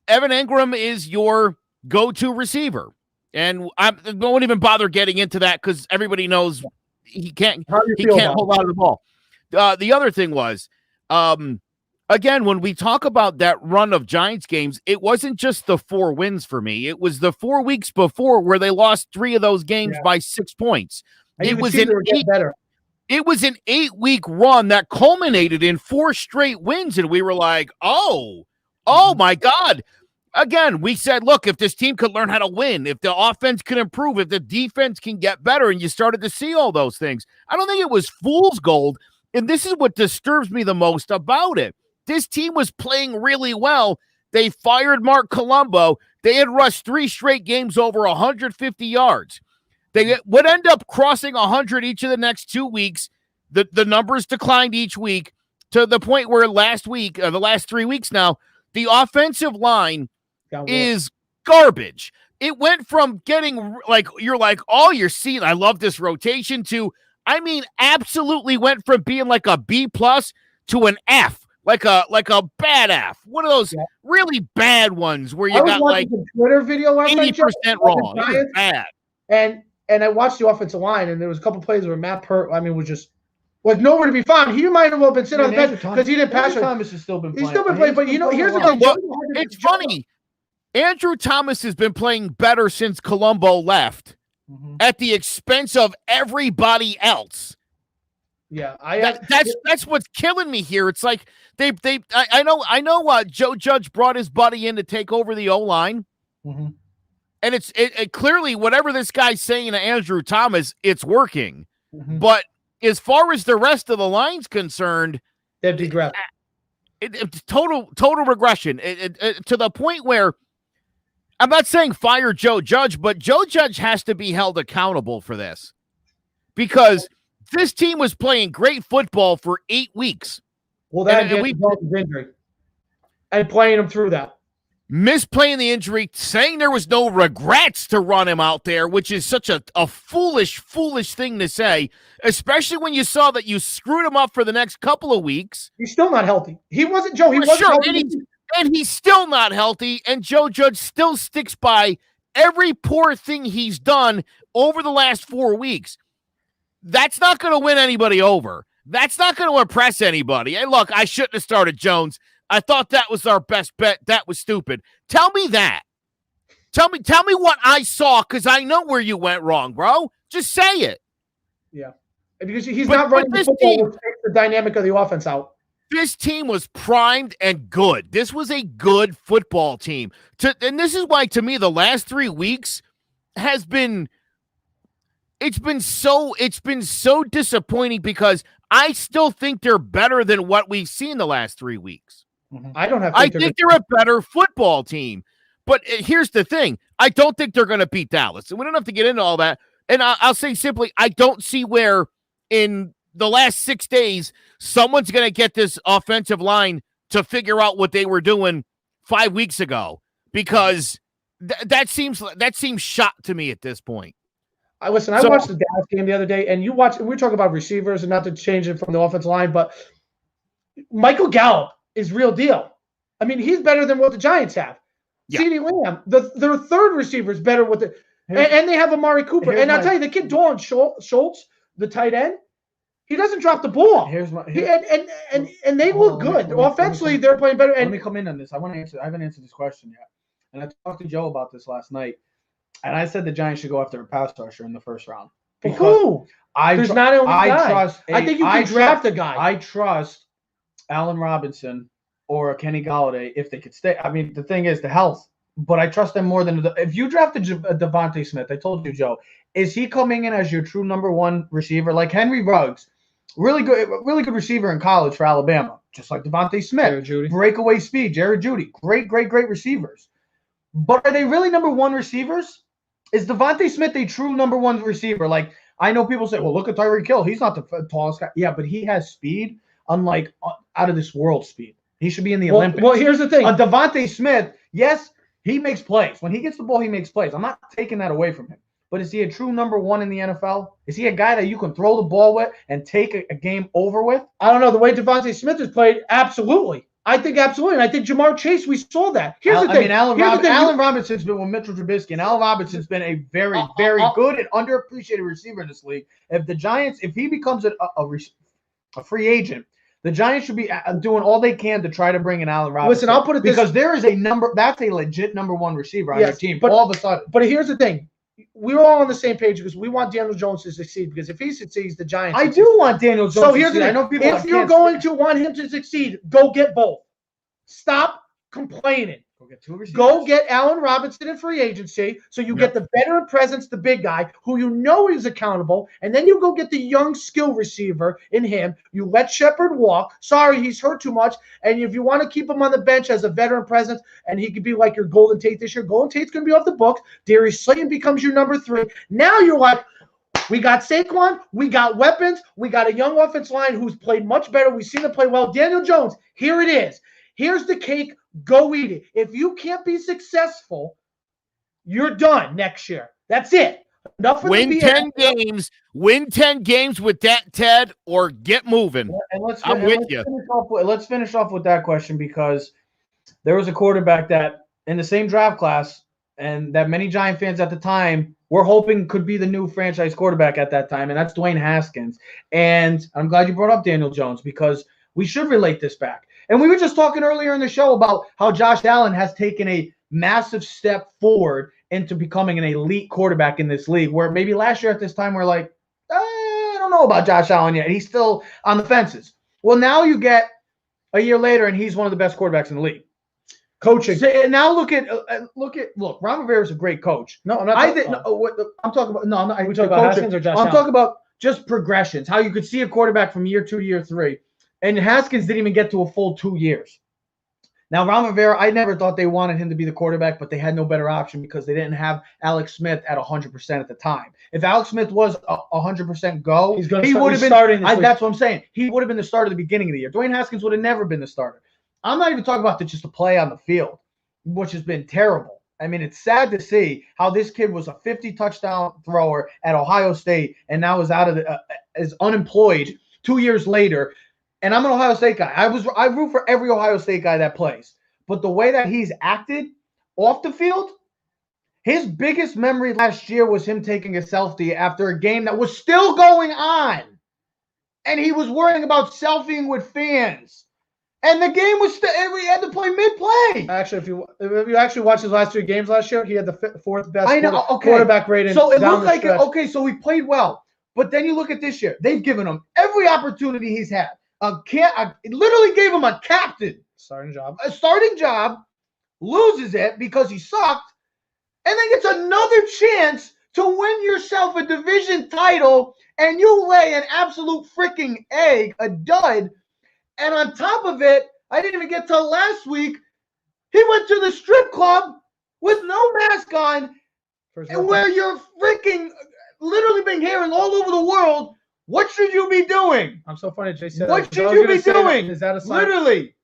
Evan Engram is your go-to receiver. And I won't even bother getting into that because everybody knows he can't hold on to the ball. The other thing was, again, when we talk about that run of Giants games, it wasn't just the 4 wins for me. It was the 4 weeks before where they lost 3 of those games by 6 points. It was an 8-week run that culminated in 4 straight wins, and we were like, oh my God. Again, we said, look, if this team could learn how to win, if the offense can improve, if the defense can get better, and you started to see all those things. I don't think it was fool's gold, and this is what disturbs me the most about it. This team was playing really well. They fired Mark Colombo. They had rushed 3 straight games over 150 yards. They would end up crossing 100 each of the next 2 weeks. The numbers declined each week to the point where last week, the last 3 weeks now, the offensive line is garbage. It went from getting you're seeing, I love this rotation to, absolutely went from being like a B+ to an F. like a bad F, one of those really bad ones where you got like a Twitter video last 80% wrong. It was bad. And I watched the offensive line, and there was a couple plays where Matt Pert, was just like nowhere to be found. He might have well been sitting on the bench because he didn't pass. Thomas has still been playing. He's still been playing, but here's the thing. It's funny. Andrew Thomas has been playing better since Colombo left, at the expense of everybody else. Yeah, that's what's killing me here. It's like I know. Joe Judge brought his buddy in to take over the O-line, and it's clearly whatever this guy's saying to Andrew Thomas, it's working. But as far as the rest of the line's concerned, they've digressed. It's total regression. To the point where I'm not saying fire Joe Judge, but Joe Judge has to be held accountable for this, because this team was playing great football for 8 weeks. Well, that and injury and playing him through that. Misplaying the injury, saying there was no regrets to run him out there, which is such a foolish thing to say, especially when you saw that you screwed him up for the next couple of weeks. He's still not healthy. He wasn't, Joe. He wasn't healthy. And he's still not healthy, and Joe Judge still sticks by every poor thing he's done over the last 4 weeks. That's not going to win anybody over. That's not going to impress anybody. Hey, look, I shouldn't have started Jones. I thought that was our best bet. That was stupid. Tell me that. Tell me what I saw, because I know where you went wrong, bro. Just say it. Yeah. Because he's not running the football, which takes the dynamic of the offense out. This team was primed and good. This was a good football team. And this is why, to me, the last 3 weeks has been so disappointing, because I still think they're better than what we've seen the last 3 weeks. I think they're a better football team. But here's the thing. I don't think they're going to beat Dallas. And we don't have to get into all that. And I'll say simply, I don't see where in the last 6 days someone's going to get this offensive line to figure out what they were doing 5 weeks ago, because that seems shot to me at this point. I watched the Dallas game the other day, and we were talking about receivers, and not to change it from the offensive line, but Michael Gallup is real deal. I mean, he's better than what the Giants have. Yeah. CeeDee Lamb, their third receiver is better with it, and they have Amari Cooper. And I'll tell you, the kid Dalton Schultz, the tight end, he doesn't drop the ball. And they look good offensively. They're playing better. Let me come in on this. I haven't answered this question yet, and I talked to Joe about this last night. And I said the Giants should go after a pass rusher in the first round. Who? I think you can draft a guy. I trust Allen Robinson or Kenny Golladay if they could stay. I mean, the thing is the health, but I trust them more than if you drafted Devante Smith. I told you, Joe, is he coming in as your true number one receiver like Henry Ruggs? Really good receiver in college for Alabama, just like Devante Smith. Breakaway speed, Jared Jeudy, great receivers. But are they really number one receivers? Is Devante Smith a true number one receiver? Like, I know people say, well, look at Tyreek Hill. He's not the tallest guy. Yeah, but he has speed, unlike out of this world speed. He should be in the Olympics. Well, here's the thing. Devante Smith, yes, he makes plays. When he gets the ball, he makes plays. I'm not taking that away from him. But is he a true number one in the NFL? Is he a guy that you can throw the ball with and take a game over with? I don't know. The way Devante Smith has played, absolutely. I think absolutely. And I think Jamar Chase, we saw that. Here's the thing. Allen Robinson's been with Mitchell Trubisky, and Allen Robinson's been a very, very good and underappreciated receiver in this league. If he becomes a free agent, the Giants should be doing all they can to try to bring in Allen Robinson. Listen, I'll put it this way. Because there is that's a legit number one receiver on your team all of a sudden. But here's the thing. We're all on the same page because we want Daniel Jones to succeed, because if he succeeds, the Giants succeed. I do want Daniel Jones to succeed. I know people if you're going to want him to succeed, go get both. Stop complaining. Go get two receivers. Go get Allen Robinson in free agency so you get the veteran presence, the big guy, who you know is accountable, and then you go get the young skill receiver in him. You let Shepard walk. Sorry, he's hurt too much. And if you want to keep him on the bench as a veteran presence, and he could be like your Golden Tate this year, Golden Tate's going to be off the books. Darius Slayton becomes your number 3. Now you're like, we got Saquon, we got weapons, we got a young offensive line who's played much better. We've seen him play well. Daniel Jones, here it is. Here's the cake. Go eat it. If you can't be successful, you're done next year. That's it. Enough of Win the 10 games. Win 10 games with that, Ted, or get moving. And I'm with you. Let's finish off with that question, because there was a quarterback that in the same draft class and that many Giant fans at the time were hoping could be the new franchise quarterback at that time, and that's Dwayne Haskins. And I'm glad you brought up Daniel Jones, because we should relate this back. And we were just talking earlier in the show about how Josh Allen has taken a massive step forward into becoming an elite quarterback in this league, where maybe last year at this time we're like, I don't know about Josh Allen yet. He's still on the fences. Well, now you get a year later, and he's one of the best quarterbacks in the league. Coaching. So, now look, Ron Rivera is a great coach. No, I'm not. I'm talking about. No, I'm not. We talking about Haskins or Josh Allen? I'm talking about just progressions. How you could see a quarterback from year 2 to year 3, and Haskins didn't even get to a full 2 years. Now, Ron Rivera, I never thought they wanted him to be the quarterback, but they had no better option because they didn't have Alex Smith at 100% at the time. If Alex Smith was 100% go, he would have been starting. That's what I'm saying. He would have been the starter at the beginning of the year. Dwayne Haskins would have never been the starter. I'm not even talking about just the play on the field, which has been terrible. I mean, it's sad to see how this kid was a 50 touchdown thrower at Ohio State and now is unemployed 2 years later. And I'm an Ohio State guy. I root for every Ohio State guy that plays. But the way that he's acted off the field, his biggest memory last year was him taking a selfie after a game that was still going on. And he was worrying about selfieing with fans. And the game was still, we had to play mid-play. Actually, if you actually watch his last 3 games last year, he had the fourth best quarterback rating. So it looked like, so he played well. But then you look at this year. They've given him every opportunity he's had. It literally gave him a starting job, loses it because he sucked, and then gets another chance to win yourself a division title, and you lay an absolute freaking egg, a dud. And on top of it, I didn't even get to last week, he went to the strip club with no mask on, and where you're freaking literally been hearing all over the world, what should you be doing? I'm so funny, Jay said. What should you be doing? Is that a sign? Literally.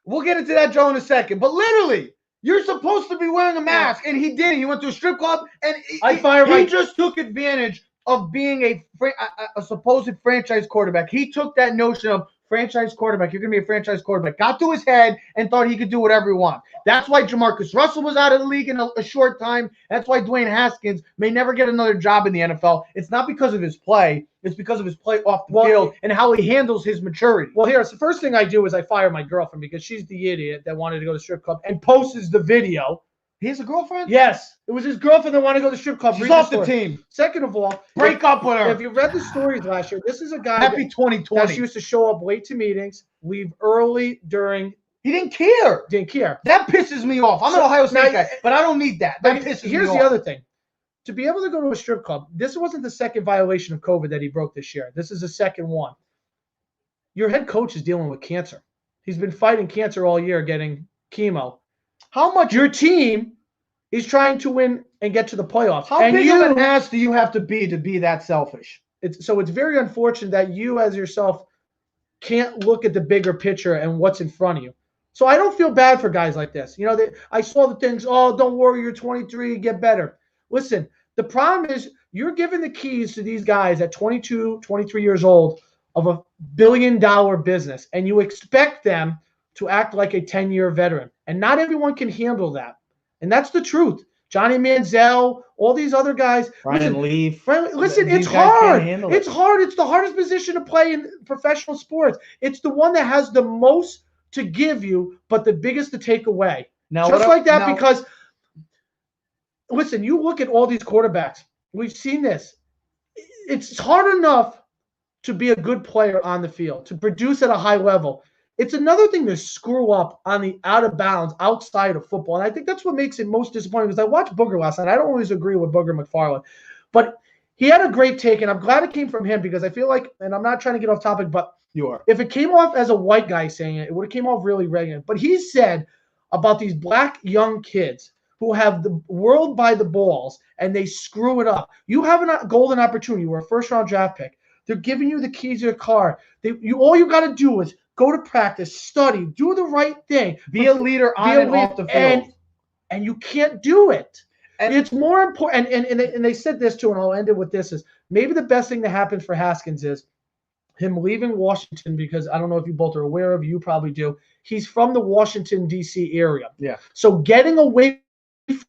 We'll get into that, Joe, in a second. But literally, you're supposed to be wearing a mask, and he didn't. He went to a strip club, and he just took advantage of being a supposed franchise quarterback. He took that notion of franchise quarterback. You're going to be a franchise quarterback. Got to his head and thought he could do whatever he wants. That's why Jamarcus Russell was out of the league in a short time. That's why Dwayne Haskins may never get another job in the NFL. It's not because of his play. It's because of his play off the field and how he handles his maturity. Well, here's the first thing I do is I fire my girlfriend because she's the idiot that wanted to go to the strip club and posts the video. He has a girlfriend? Yes. It was his girlfriend that wanted to go to the strip club. She's off the team. Second of all, break up with her. If you read the stories last year, this is a guy Happy 2020. that used to show up late to meetings, leave early during. He didn't care. That pisses me off. I'm an Ohio State guy, but I don't need that. That pisses me off. Here's the other thing. To be able to go to a strip club, this wasn't the second violation of COVID that he broke this year. This is the second one. Your head coach is dealing with cancer. He's been fighting cancer all year, getting chemo. How much your team is trying to win and get to the playoffs? How big of an ass do you have to be that selfish? It's very unfortunate that you as yourself can't look at the bigger picture and what's in front of you. So I don't feel bad for guys like this. You know, I saw the things, don't worry, you're 23, get better. Listen, the problem is you're giving the keys to these guys at 22, 23 years old of $1 billion business, and you expect them to act like a 10-year veteran. And not everyone can handle that. And that's the truth. Johnny Manziel, all these other guys. Brian Leaf. Listen, it's hard. It's hard. It's the hardest position to play in professional sports. It's the one that has the most to give you, but the biggest to take away. Because, listen, you look at all these quarterbacks. We've seen this. It's hard enough to be a good player on the field, to produce at a high level. It's another thing to screw up on the out of bounds outside of football. And I think that's what makes it most disappointing, because I watched Booger last night. I don't always agree with Booger McFarland, but he had a great take, and I'm glad it came from him, because I feel like, and I'm not trying to get off topic, but if it came off as a white guy saying it, it would have came off really regular. But he said about these black young kids who have the world by the balls and they screw it up. You have a golden opportunity. You were a first-round draft pick. They're giving you the keys to your car. All you got to do is go to practice, study, do the right thing. Be a leader on and off the field. And you can't do it. And it's more important. And they said this too, and I'll end it with this: is maybe the best thing that happens for Haskins is him leaving Washington, because I don't know if you both are aware of, you probably do. He's from the Washington, D.C. area. Yeah. So getting away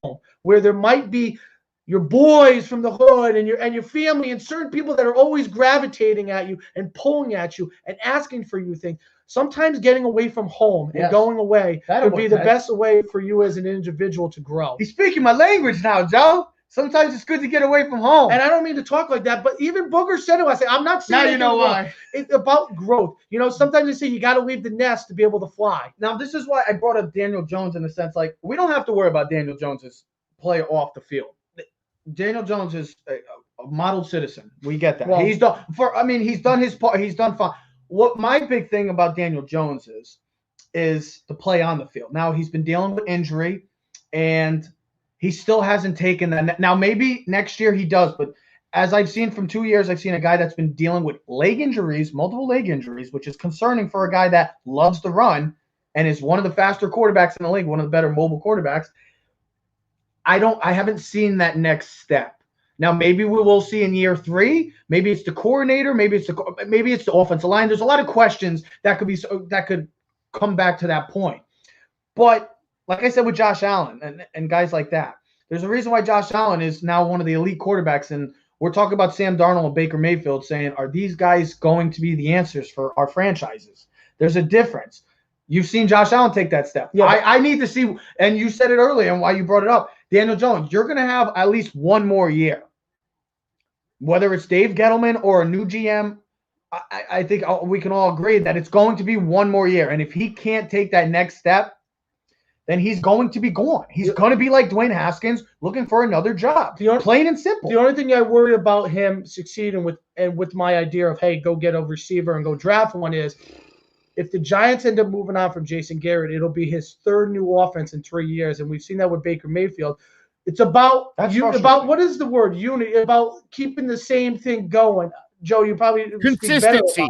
from where there might be your boys from the hood and your family and certain people that are always gravitating at you and pulling at you and asking for you things. Sometimes getting away from home and going away would be the best way for you as an individual to grow. He's speaking my language now, Joe. Sometimes it's good to get away from home. And I don't mean to talk like that, but even Booger said it. I say, I'm not saying now you know why. It's about growth. Sometimes they say you got to leave the nest to be able to fly. Now, this is why I brought up Daniel Jones in a sense. Like, we don't have to worry about Daniel Jones's play off the field. Daniel Jones is a model citizen. We get that. Well, he's done his part. He's done fine. What my big thing about Daniel Jones is the play on the field. Now, he's been dealing with injury, and he still hasn't taken that. Now, maybe next year he does, but as I've seen from 2 years, I've seen a guy that's been dealing with leg injuries, multiple leg injuries, which is concerning for a guy that loves to run and is one of the faster quarterbacks in the league, one of the better mobile quarterbacks. I haven't seen that next step. Now, maybe we will see in year 3. Maybe it's the coordinator. Maybe it's the offensive line. There's a lot of questions that could come back to that point. But like I said with Josh Allen and guys like that, there's a reason why Josh Allen is now one of the elite quarterbacks. And we're talking about Sam Darnold and Baker Mayfield saying, are these guys going to be the answers for our franchises? There's a difference. You've seen Josh Allen take that step. Yeah, I need to see, and you said it earlier and why you brought it up, Daniel Jones, you're going to have at least one more year. Whether it's Dave Gettleman or a new GM, I think we can all agree that it's going to be one more year. And if he can't take that next step, then he's going to be gone. He's going to be like Dwayne Haskins, looking for another job. Plain and simple. The only thing I worry about him succeeding with my idea of, hey, go get a receiver and go draft one is, if the Giants end up moving on from Jason Garrett, it'll be his third new offense in 3 years, and we've seen that with Baker Mayfield. It's about what is the word? Unity. About keeping the same thing going. Joe, you probably consistency.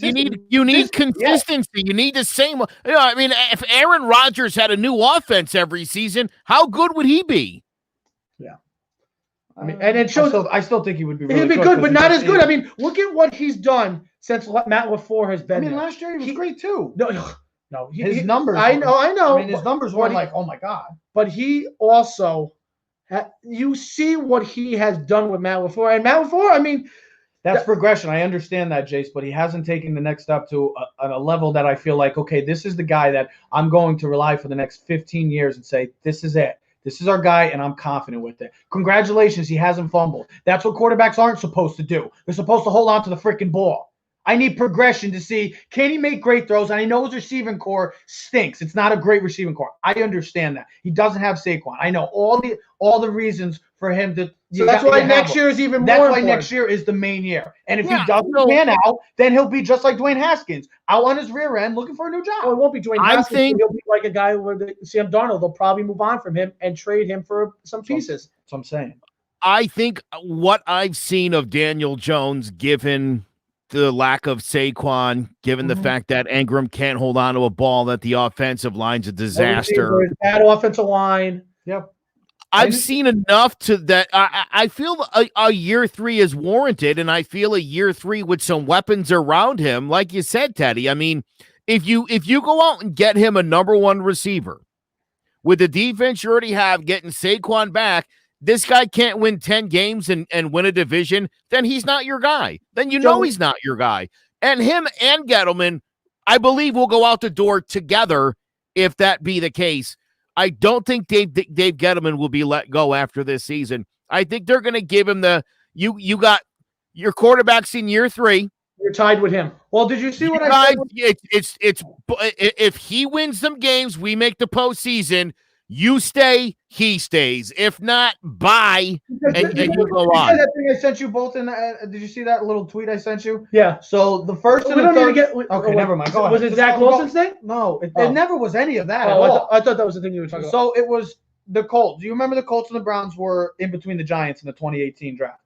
You need consistency. Yeah. You need the same. If Aaron Rodgers had a new offense every season, how good would he be? Yeah. And it shows. I still think he would be. Really He'd be good, but not as good. Look at what he's done since Matt LaFleur has been. Last year he was great too. No, his numbers. I know. His numbers weren't like, oh my god. But he also, you see what he has done with Matt LaFleur, and Matt LaFleur. That's progression. I understand that, Jace, but he hasn't taken the next step to a level that I feel like, okay, this is the guy that I'm going to rely for the next 15 years and say, this is it. This is our guy, and I'm confident with it. Congratulations, he hasn't fumbled. That's what quarterbacks aren't supposed to do. They're supposed to hold on to the freaking ball. I need progression to see, can he make great throws? And I know his receiving core stinks. It's not a great receiving core. I understand that. He doesn't have Saquon. I know all the reasons for him to. So that's why next year is even more important. That's why next year is the main year. And if he doesn't pan out, then he'll be just like Dwayne Haskins, out on his rear end looking for a new job. Well, it won't be Dwayne Haskins. He'll be like a guy where Sam Darnold. They'll probably move on from him and trade him for some pieces. That's what I'm saying. I think what I've seen of Daniel Jones, given the lack of Saquon, given the fact that Ingram can't hold on to a ball, that the offensive line's a disaster. Bad offensive line. Yep. I've seen enough to that. I feel a year 3 is warranted, and I feel a year 3 with some weapons around him, like you said, Teddy. If you go out and get him a number 1 receiver with the defense you already have, getting Saquon back, this guy can't win 10 games and win a division, then he's not your guy. Then he's not your guy. And him and Gettleman, I believe, will go out the door together if that be the case. I don't think Dave Gettleman will be let go after this season. I think they're going to give him you got your quarterbacks in year 3. You're tied with him. Well, did you see what I said? It's if he wins some games, we make the postseason. You stay, he stays. If not, bye, and you go on. That thing I sent you both in. Did you see that little tweet I sent you? Yeah. So the first and the third. Okay, never mind. Go ahead. Was it Zach Wilson's thing? No, it never was any of that at all. I thought that was the thing you were talking about. So it was the Colts. Do you remember the Colts and the Browns were in between the Giants in the 2018 draft?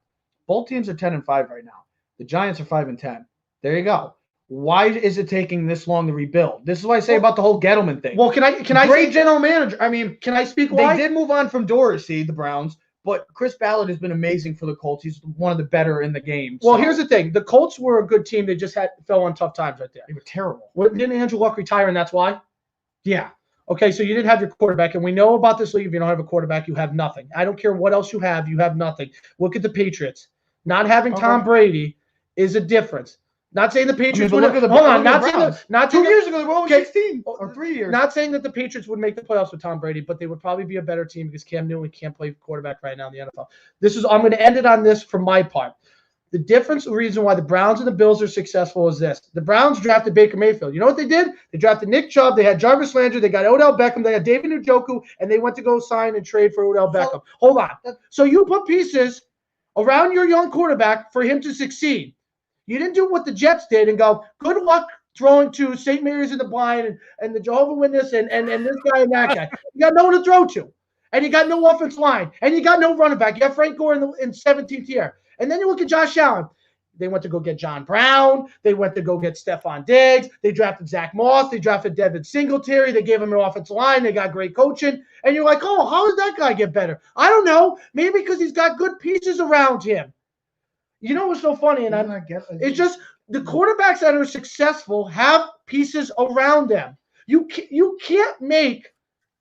Both teams are 10-5 right now. The Giants are 5-10. There you go. Why is it taking this long to rebuild? This is what I say about the whole Gettleman thing. Well, can I Great general manager. I mean, can I speak they why? did move on from Dorsey, the Browns, but Chris Ballard has been amazing for the Colts. He's one of the better in the game. Well, here's the thing. The Colts were a good team. They just fell on tough times right there. They were terrible. Didn't Andrew Luck retire, and that's why? Yeah. Okay, so you didn't have your quarterback, and we know about this league. If you don't have a quarterback, you have nothing. I don't care what else you have nothing. Look at the Patriots. Not having Tom Brady is a difference. Not saying the Patriots would. Look at the Hold on. Not 2 years ago they were only 16 or 3 years. Not saying that the Patriots would make the playoffs with Tom Brady, but they would probably be a better team because Cam Newton can't play quarterback right now in the NFL. I'm going to end it on this for my part. The difference, the reason why the Browns and the Bills are successful is this. The Browns drafted Baker Mayfield. You know what they did? They drafted Nick Chubb. They had Jarvis Landry. They got Odell Beckham. They had David Njoku, and they went to go sign and trade for Odell Beckham. Hold on. So you put pieces around your young quarterback for him to succeed. You didn't do what the Jets did and go, good luck throwing to St. Mary's in the Blind and the Jehovah's Witness and this guy and that guy. You got no one to throw to. And you got no offense line. And you got no running back. You have Frank Gore in 17th year. And then you look at Josh Allen. They went to go get John Brown. They went to go get Stephon Diggs. They drafted Zach Moss. They drafted Devin Singletary. They gave him an offensive line. They got great coaching. And you're like, oh, how does that guy get better? I don't know. Maybe because he's got good pieces around him. You know what's so funny? And it's just the quarterbacks that are successful have pieces around them. You can't make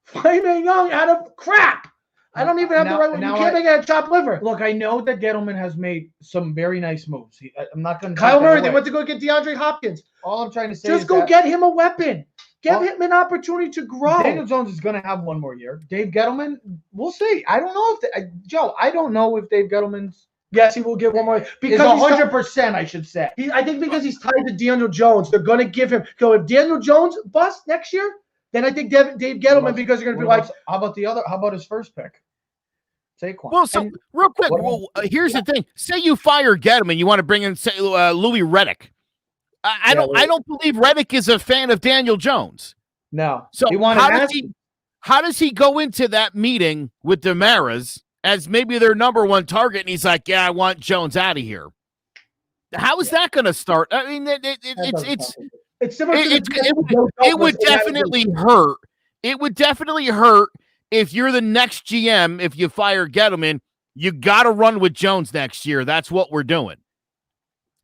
Flaming Young out of crap. I don't even have the right one. You can't make it out of chopped liver. Look, I know that Gettleman has made some very nice moves. I'm not going to. Kyle Murray, they went to go get DeAndre Hopkins. All I'm trying to say is just go get him a weapon. Give him an opportunity to grow. Daniel Jones is going to have one more year. Dave Gettleman, we'll see. I don't know Joe, I don't know if Dave Gettleman's. Yes, he will get one more. Because 100%, I should say. I think because he's tied to Daniel Jones, they're going to give him. So if Daniel Jones busts next year, then I think Dave Gettleman, because they're going to be like. How about his first pick? Saquon. Well, so real quick, here's the thing. Say you fire Gettleman, you want to bring in Louis Riddick. I don't believe Riddick is a fan of Daniel Jones. No. So how does he go into that meeting with the Maras as maybe their number one target, and he's like, yeah, I want Jones out of here? How is that going to start? I mean, it's similar to it would definitely hurt. It would definitely hurt if you're the next GM. If you fire Gettleman, you got to run with Jones next year. That's what we're doing.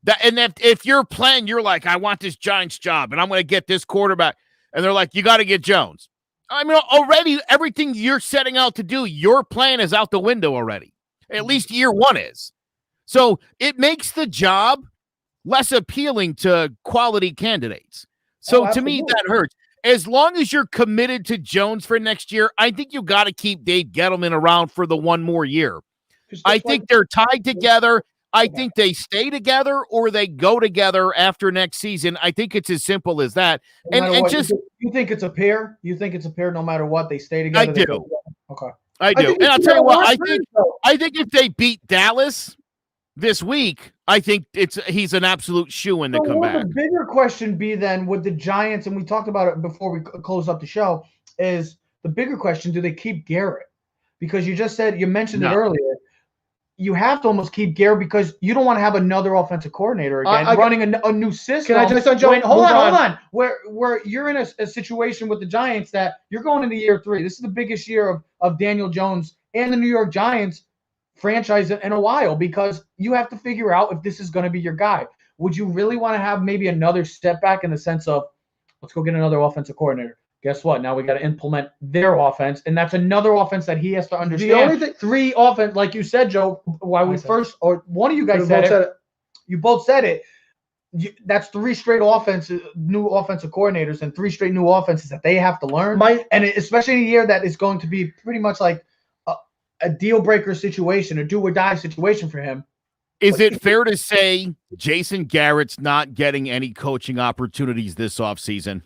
If you're playing, you're like, I want this Giants job, and I'm going to get this quarterback, and they're like, you got to get Jones. I mean, already everything you're setting out to do, your plan is out the window already. At least year one is. So it makes the job less appealing to quality candidates. So to me, that hurts. As long as you're committed to Jones for next year, I think you got to keep Dave Gettleman around for the one more year. I think they're tied together. I think they stay together or they go together after next season. I think it's as simple as that. And just you think it's a pair? You think it's a pair no matter what? They stay together. I do. Okay. I do. And I'll tell you what, I think if they beat Dallas this week, I think he's an absolute shoo-in to come back. The bigger question be then with the Giants, and we talked about it before we close up the show, is the bigger question, do they keep Garrett? Because you mentioned it earlier. You have to almost keep Garrett because you don't want to have another offensive coordinator again running a new system. Can I just Joe? Hold on. Where you're in a situation with the Giants that you're going into year 3. This is the biggest year of Daniel Jones and the New York Giants franchise in a while, because you have to figure out if this is going to be your guy. Would you really want to have maybe another step back in the sense of, let's go get another offensive coordinator? Guess what? Now we got to implement their offense, and that's another offense that he has to understand. The only thing, 3 offense, like you said, Joe. One of you guys said it. You both said it. That's 3 straight new offensive coordinators, and 3 straight new offenses that they have to learn. And especially in a year that is going to be pretty much like a deal breaker situation, a do or die situation for him. Is it fair to say Jason Garrett's not getting any coaching opportunities this offseason?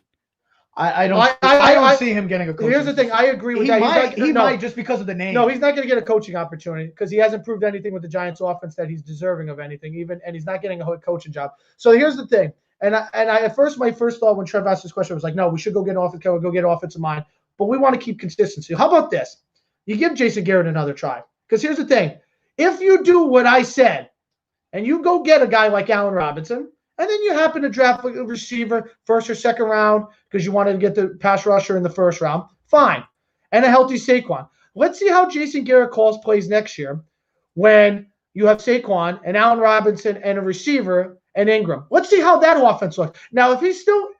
I don't see him getting a coaching. Here's the thing. I agree with that. He might just because of the name. No, he's not going to get a coaching opportunity because he hasn't proved anything with the Giants offense that he's deserving of anything, and he's not getting a coaching job. So here's the thing. And I at first, my first thought when Trev asked this question was like, no, we should go get an offensive mind, but we want to keep consistency. How about this? You give Jason Garrett another try. Because here's the thing. If you do what I said and you go get a guy like Allen Robinson and then you happen to draft a receiver first or second round because you wanted to get the pass rusher in the first round, fine. And a healthy Saquon. Let's see how Jason Garrett calls plays next year when you have Saquon and Allen Robinson and a receiver and Ingram. Let's see how that offense looks. Now, if he's still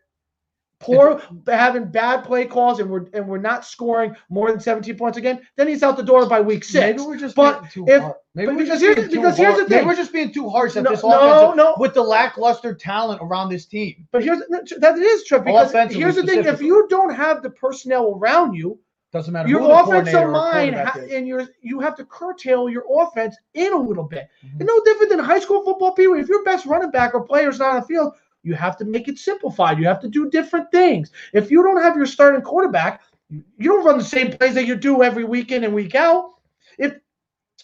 poor, having bad play calls, and we're not scoring more than 17 points again, then he's out the door by week 6. Maybe we're just being too hard. Because here's the thing. Maybe we're just being too harsh at this offense with the lackluster talent around this team. But that is true, because here's the thing: if you don't have the personnel around you, doesn't matter. Your offensive line and you have to curtail your offense in a little bit. Mm-hmm. It's no different than high school football, people. If your best running back or player is not on the field, you have to make it simplified. You have to do different things. If you don't have your starting quarterback, you don't run the same plays that you do every week in and week out. If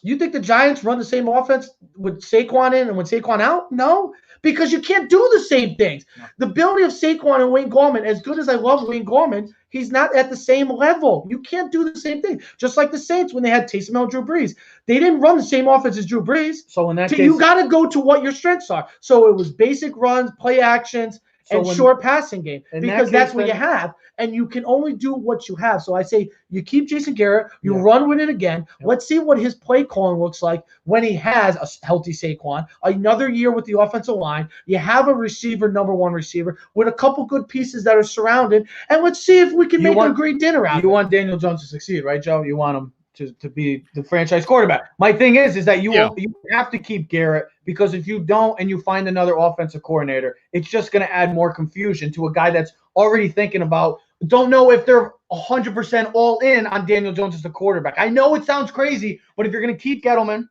you think the Giants run the same offense with Saquon in and with Saquon out, no, because you can't do the same things. No. The ability of Saquon and Wayne Gallman, as good as I love Wayne Gallman, he's not at the same level. You can't do the same thing. Just like the Saints when they had Taysom Hill, Drew Brees. They didn't run the same offense as Drew Brees. So in that case, you got to go to what your strengths are. So it was basic runs, play actions, and short passing game, because that's what you have, and you can only do what you have. So I say you keep Jason Garrett, you run with it again. Yeah. Let's see what his play calling looks like when he has a healthy Saquon, another year with the offensive line. You have a receiver, number one receiver, with a couple good pieces that are surrounded, and let's see if we can make a great dinner out of it. You want Daniel Jones to succeed, right, Joe? You want him to be the franchise quarterback. My thing is that you have to keep Garrett, because if you don't and you find another offensive coordinator, it's just going to add more confusion to a guy that's already thinking about, don't know if they're 100% all in on Daniel Jones as the quarterback. I know it sounds crazy, but if you're going to keep Gettleman,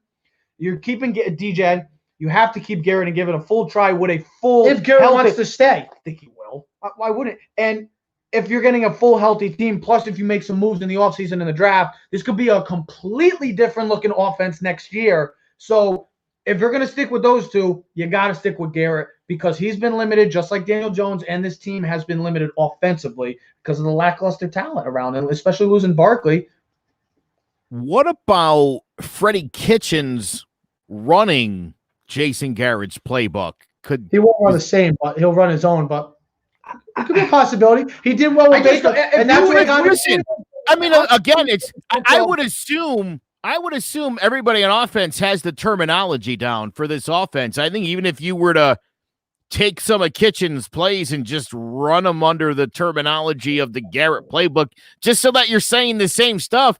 you're keeping DJ, you have to keep Garrett and give it a full try with a full. If Garrett wants to stay, I think he will. Why wouldn't? And if you're getting a full healthy team, plus if you make some moves in the offseason in the draft, this could be a completely different looking offense next year. So if you're going to stick with those two, you got to stick with Garrett, because he's been limited just like Daniel Jones, and this team has been limited offensively because of the lackluster talent around him, especially losing Barkley. What about Freddie Kitchens running Jason Garrett's playbook? He won't run the same, but he'll run his own, but it could be a possibility. He did well with Baker, and that's what he got. I mean, again, I would assume everybody on offense has the terminology down for this offense. I think even if you were to take some of Kitchens' plays and just run them under the terminology of the Garrett playbook, just so that you're saying the same stuff,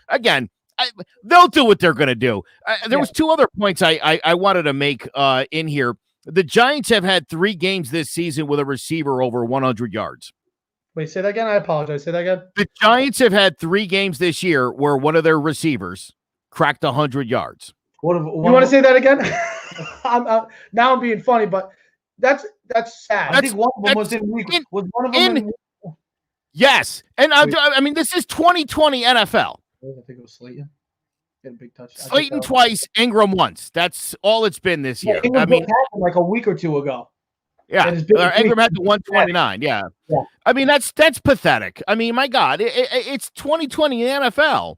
again, they'll do what they're going to do. There was two other points I wanted to make in here. The Giants have had 3 games this season with a receiver over 100 yards. Wait, say that again? I apologize. Say that again? The Giants have had 3 games this year where one of their receivers cracked 100 yards. You want to say that again? Now I'm being funny, but that's sad. I think one of them was in week. Was one of them in? Yes, and I mean, this is 2020 NFL. I think it was Slayton. Get a big touch. Slayton twice, Ingram once. That's all it's been this year. I mean, like a week or two ago. Yeah, Ingram had the 129. Yeah. I mean, that's pathetic. I mean, my God, it's 2020 in the NFL.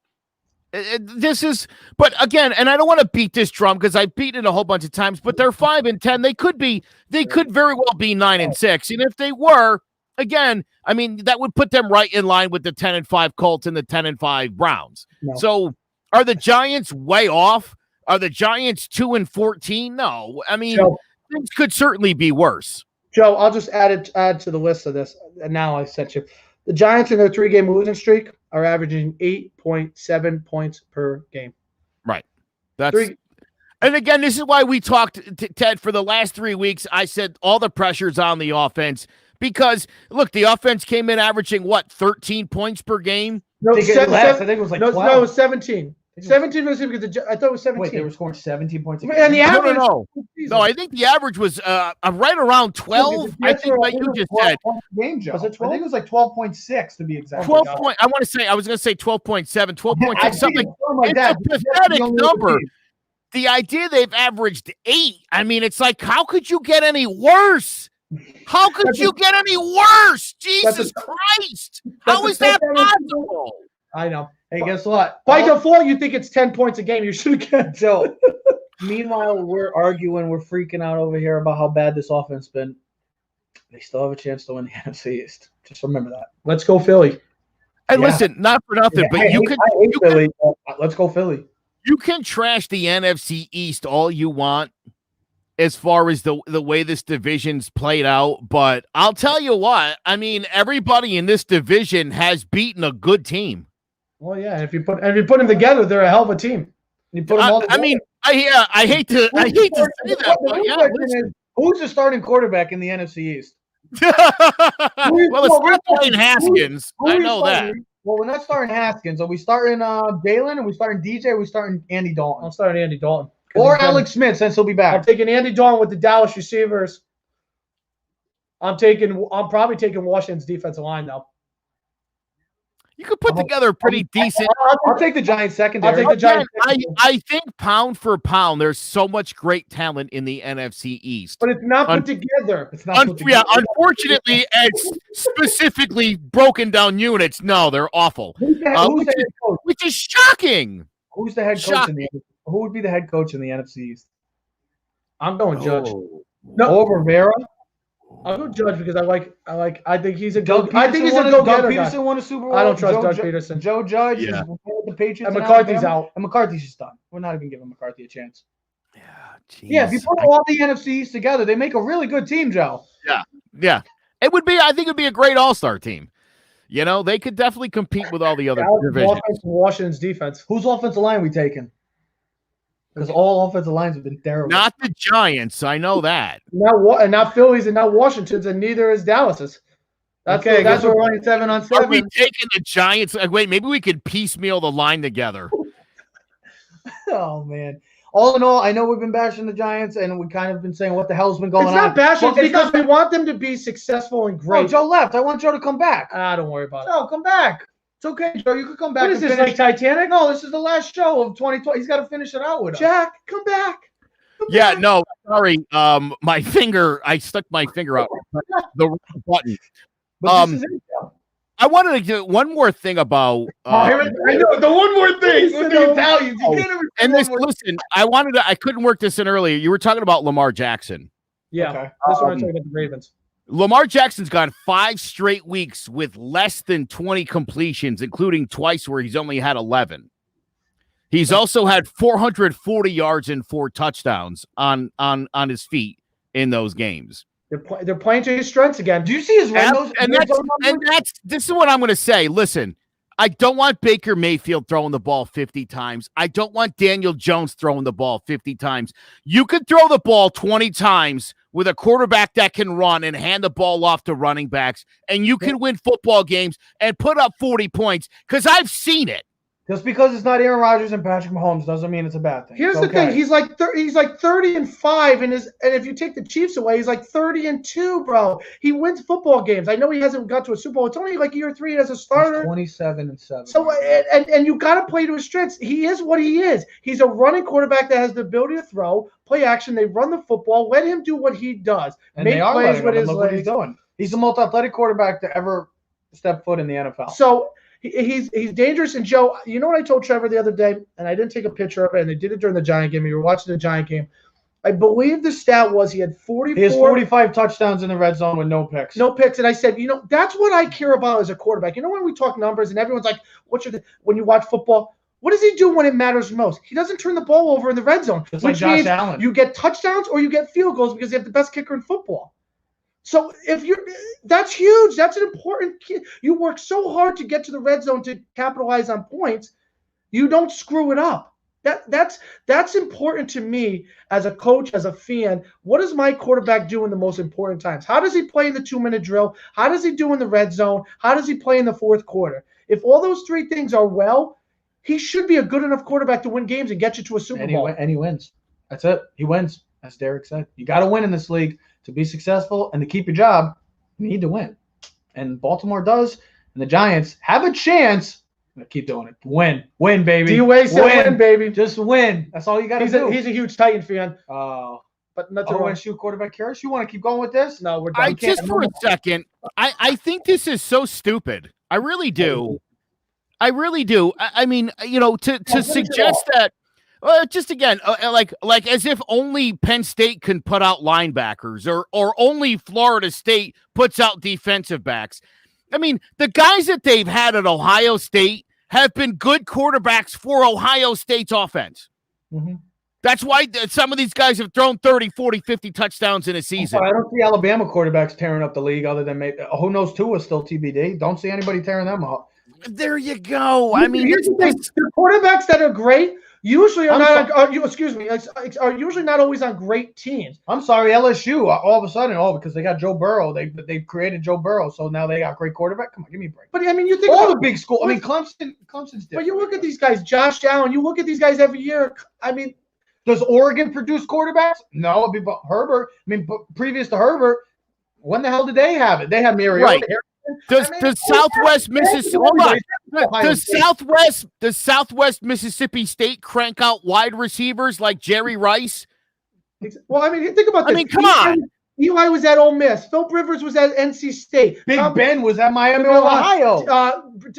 This is, but again, and I don't want to beat this drum because I've beaten it a whole bunch of times. But they're 5-10. They could very well be 9-6, and if they were, again, I mean, that would put them right in line with the 10-5 Colts and the 10-5 Browns. No. So, are the Giants way off? Are the Giants 2-14? No, I mean, things could certainly be worse. Joe, I'll just add to the list of this. And now I sent you. The Giants in their 3-game losing streak are averaging 8.7 points per game. Right. And again, this is why we talked, Ted, for the last 3 weeks. I said all the pressure's on the offense because, look, the offense came in averaging, 13 points per game? No, I think it was like 12. No, it was 17. 17 was because I thought it was 17. Wait, they were scoring 17 points a game. And the average, no, I think the average was right around 12. I think like you just said. Game, Joe. Was it 12? I think it was like 12.6 to be exact. 12 point. I was going to say 12.7, 12.6, something like that. It's a pathetic number. The idea they've averaged 8. I mean, it's like, how could you get any worse? How could you get any worse? Jesus Christ! How is that possible? I know. Hey, guess what? By default, you think it's 10 points a game. You should get Joe. Meanwhile, we're arguing, we're freaking out over here about how bad this offense been. They still have a chance to win the NFC East. Just remember that. Let's go Philly. Hey, listen, not for nothing, but I hate Philly. Let's go Philly. You can trash the NFC East all you want as far as the way this division's played out, but I'll tell you what, I mean, everybody in this division has beaten a good team. Well, yeah, if you put them together, they're a hell of a team. You put them all together. I mean, I hate to say that, but yeah, who's the starting quarterback in the NFC East? Well, it's not Dwayne Haskins. I know that. Well, we're not starting Haskins. Are we starting Jalen? Are we starting DJ? Are we starting Andy Dalton? I'm starting Andy Dalton. Or Alex Smith, since he'll be back. I'm taking Andy Dalton with the Dallas receivers. I'm probably taking Washington's defensive line, though. You could put together a pretty decent. I'll take the Giants secondary. I'll take the Giants. I think pound for pound, there's so much great talent in the NFC East. But it's not put together. It's not put together. Yeah, unfortunately, as specifically broken down units, no, they're awful. Who's the head coach? Which is shocking. Who's the head coach in the NFC? Who would be the head coach in the NFC East? I'm going Judge. No, Rivera. I'll go Judge because I think he's a Doug Peterson won a Super Bowl. I don't trust Doug Peterson. Joe Judge is with the Patriots. And McCarthy's out. And McCarthy's just done. We're not even giving McCarthy a chance. Yeah, geez. Yeah, if you put all the NFC East together, they make a really good team, Joe. Yeah. I think it'd be a great all-star team. You know, they could definitely compete with all the other divisions. Washington's defense. Whose offensive line we taking? Because all offensive lines have been terrible. Not the Giants, I know that. Not Phillies and not Washington's, and neither is Dallas's. That's what we're running 7-on-7. Are we taking the Giants? Wait, maybe we could piecemeal the line together. Oh, man. All in all, I know we've been bashing the Giants, and we kind of been saying what the hell's been going on. It's not bashing, it's because we want them to be successful and great. Oh, Joe left. I want Joe to come back. Don't worry about it. Joe, come back. It's okay, Joe. You could come back. What is this, like Titanic? No, this is the last show of 2020. He's got to finish it out with us. Jack, come back. Yeah, no, sorry. My finger, I stuck my finger out the wrong button. But this is it, Joe. I wanted to do one more thing about. I know the one more thing. With the Italians, listen, I couldn't work this in earlier. You were talking about Lamar Jackson. Yeah, okay. That's what I'm talking about the Ravens. Lamar Jackson's gone 5 straight weeks with less than 20 completions, including twice where he's only had 11. He's also had 440 yards and 4 touchdowns on his feet in those games. They're playing to his strengths again. Do you see his this is what I'm going to say. Listen, I don't want Baker Mayfield throwing the ball 50 times. I don't want Daniel Jones throwing the ball 50 times. You could throw the ball 20 times with a quarterback that can run and hand the ball off to running backs, and you can win football games and put up 40 points because I've seen it. Just because it's not Aaron Rodgers and Patrick Mahomes doesn't mean it's a bad thing. Here's the thing: he's like 30-5, and if you take the Chiefs away, he's like 30-2, bro. He wins football games. I know he hasn't got to a Super Bowl. It's only like year 3 as a starter. 27-7. So and you got to play to his strengths. He is what he is. He's a running quarterback that has the ability to throw, play action. They run the football. Let him do what he does. And make plays with his legs. What he's doing. He's the most athletic quarterback to ever step foot in the NFL. So. He's dangerous. And, Joe, you know what I told Trevor the other day? And I didn't take a picture of it, and they did it during the Giant game. You were watching the Giant game. I believe the stat was he had 44. He has 45 touchdowns in the red zone with no picks. No picks. And I said, that's what I care about as a quarterback. When we talk numbers and everyone's like, when you watch football, what does he do when it matters most? He doesn't turn the ball over in the red zone. Just like Josh Allen. You get touchdowns or you get field goals because you have the best kicker in football. So that's huge. That's an important key. You work so hard to get to the red zone to capitalize on points. You don't screw it up. That's important to me as a coach, as a fan. What does my quarterback do in the most important times? How does he play in the 2-minute drill? How does he do in the red zone? How does he play in the fourth quarter? If all those 3 things are well, he should be a good enough quarterback to win games and get you to a Super Bowl. And he wins. That's it. He wins. As Derek said, you got to win in this league. To be successful and to keep your job, you need to win. And Baltimore does, and the Giants have a chance. Keep doing it. Win, baby. D-Way said win, baby. Just win. That's all you got to do. He's a huge Titan fan. But nothing wrong. Shoot quarterback Harris. You want to keep going with this? No, we're done. Just for a second, I think this is so stupid. I really do. I mean, to suggest that. Just again, like as if only Penn State can put out linebackers or only Florida State puts out defensive backs. I mean, the guys that they've had at Ohio State have been good quarterbacks for Ohio State's offense. Mm-hmm. That's why some of these guys have thrown 30, 40, 50 touchdowns in a season. I don't see Alabama quarterbacks tearing up the league other than who knows, Tua is still TBD. Don't see anybody tearing them up. There you go. I mean, the quarterbacks that are great usually are usually not always on great teams. I'm sorry, LSU all of a sudden, because they got Joe Burrow, they created Joe Burrow, so now they got great quarterback. Come on, give me a break. But I mean, you think all the big schools. I mean, Clemson's different. But you look at these guys, Josh Allen. You look at these guys every year. I mean, does Oregon produce quarterbacks? No, it'd be Herbert. I mean, previous to Herbert, when the hell did they have it? They had Mariota. Right. Does Southwest Mississippi does Southwest Mississippi State crank out wide receivers like Jerry Rice? Well, I mean, think about this. I mean, come on. Eli was at Ole Miss. Phil Rivers was at NC State. Big Ben was at Miami, Ohio.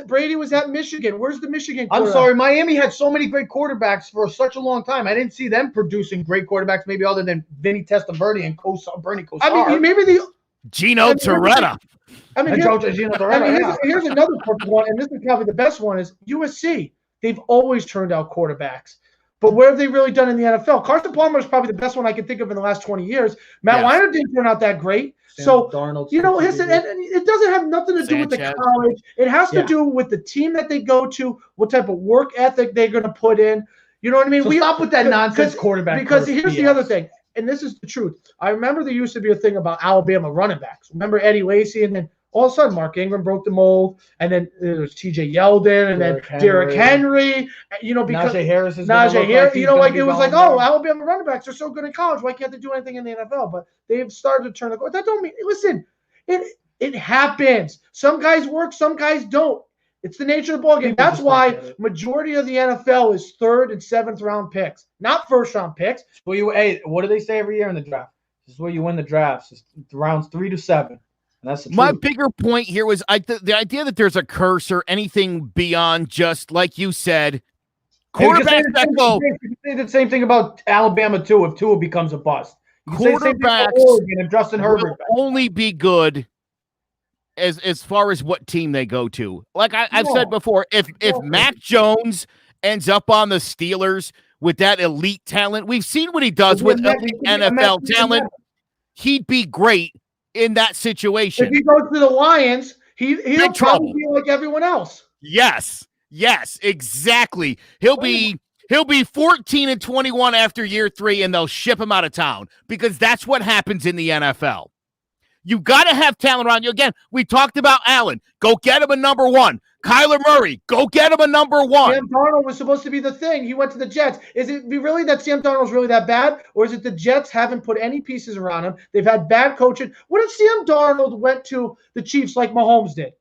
Brady was at Michigan. Where's the Michigan quarterback? I'm sorry, Miami had so many great quarterbacks for such a long time. I didn't see them producing great quarterbacks, maybe other than Vinny Testaverde and Bernie Kosar. I mean, maybe Gino Torretta. Here's another perfect one, and this is probably the best one, is USC. They've always turned out quarterbacks. But what have they really done in the NFL? Carson Palmer is probably the best one I can think of in the last 20 years. Matt Weiner didn't turn out that great. Darnold, listen, and it doesn't have nothing to do with the college. It has to do with the team that they go to, what type of work ethic they're going to put in. You know what I mean? So stop with that nonsense quarterback. Because here's the other thing, and this is the truth. I remember there used to be a thing about Alabama running backs. Remember Eddie Lacy, and then all of a sudden, Mark Ingram broke the mold, and then there was T.J. Yeldon, and then Derrick Henry. Because Najee Harris is Najee Harris. It was like, Alabama running backs are so good in college. Why can't they do anything in the NFL? But they've started to turn the. That don't mean. Listen, it happens. Some guys work, some guys don't. It's the nature of the ballgame. That's why majority of the NFL is 3rd and 7th round picks, not 1st round picks. Well, what do they say every year in the draft? This is where you win the drafts. It's rounds 3 to 7. That's my bigger point here was the idea that there's a curse or anything beyond just, like you said, quarterbacks that go. You can say the same thing about Alabama, too, if Tua becomes a bust. Quarterbacks and Justin Herbert will only be good as far as what team they go to. Like I've said before, if Mac Jones ends up on the Steelers with that elite talent, we've seen what he does with elite NFL talent. He'd be great in that situation. If he goes to the Lions, he'll probably be like everyone else. Yes, exactly. He'll be 14-21 after year 3, and they'll ship him out of town because that's what happens in the NFL. You got to have talent around you. Again, we talked about Allen. Go get him a number 1. Kyler Murray, go get him a number 1. Sam Darnold was supposed to be the thing. He went to the Jets. Is it really that Sam Darnold's really that bad? Or is it the Jets haven't put any pieces around him? They've had bad coaching. What if Sam Darnold went to the Chiefs like Mahomes did?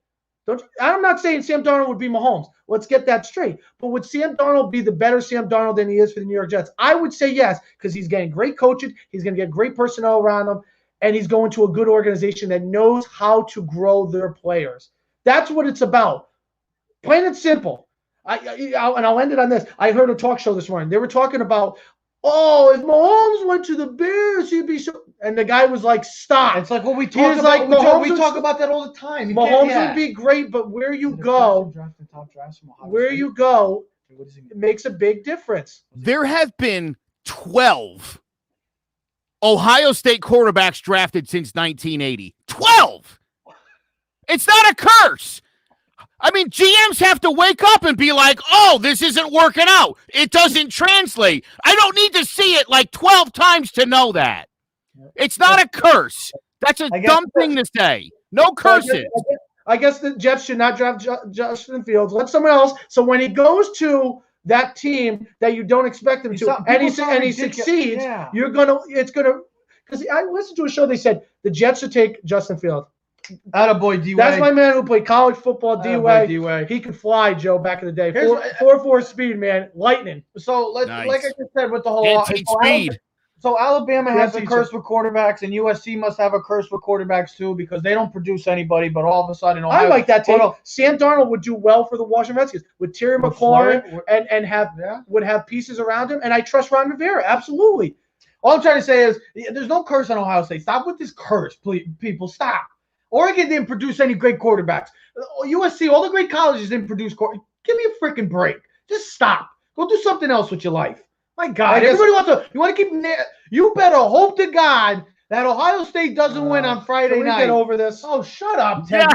I'm not saying Sam Darnold would be Mahomes. Let's get that straight. But would Sam Darnold be the better Sam Darnold than he is for the New York Jets? I would say yes, because he's getting great coaching. He's going to get great personnel around him. And he's going to a good organization that knows how to grow their players. That's what it's about. Plain and simple. I'll end it on this. I heard a talk show this morning. They were talking about, if Mahomes went to the Bears, he'd be so. And the guy was like, "Stop!" It's like what we talk about. We talk about that all the time. Mahomes would be great, but where you go, it makes a big difference. There have been 12 Ohio State quarterbacks drafted since 1980. 12! It's not a curse. I mean, GMs have to wake up and be like, this isn't working out. It doesn't translate. I don't need to see it like 12 times to know that. It's not a curse. That's a dumb thing to say. No curses. I guess the Jets should not draft Justin Fields. Let someone else. So when he goes to that team that you don't expect him to, and he succeeds, because I listened to a show, they said the Jets should take Justin Fields. Attaboy, D-Way. That's my man who played college football, D-Way. He could fly, Joe, back in the day. 4.4 speed, man. Lightning. So, like I just said, with the whole speed. So Alabama Yeah, has a teacher. curse for quarterbacks, and USC must have a curse for quarterbacks too because they don't produce anybody. But all of a sudden, I like that take. Hold on. Sam Darnold would do well for the Washington Redskins with Terry With McLaurin Florida, and would have pieces around him. And I trust Ron Rivera absolutely. All I'm trying to say is there's no curse on Ohio State. Stop with this curse, please, people. Stop. Oregon didn't produce any great quarterbacks. USC, all the great colleges didn't produce. Give me a freaking break. Just stop. Go do something else with your life. My God, everybody wants to. You want to keep. You better hope to God that Ohio State doesn't win on Friday night. Get over this. Oh, shut up, Ted.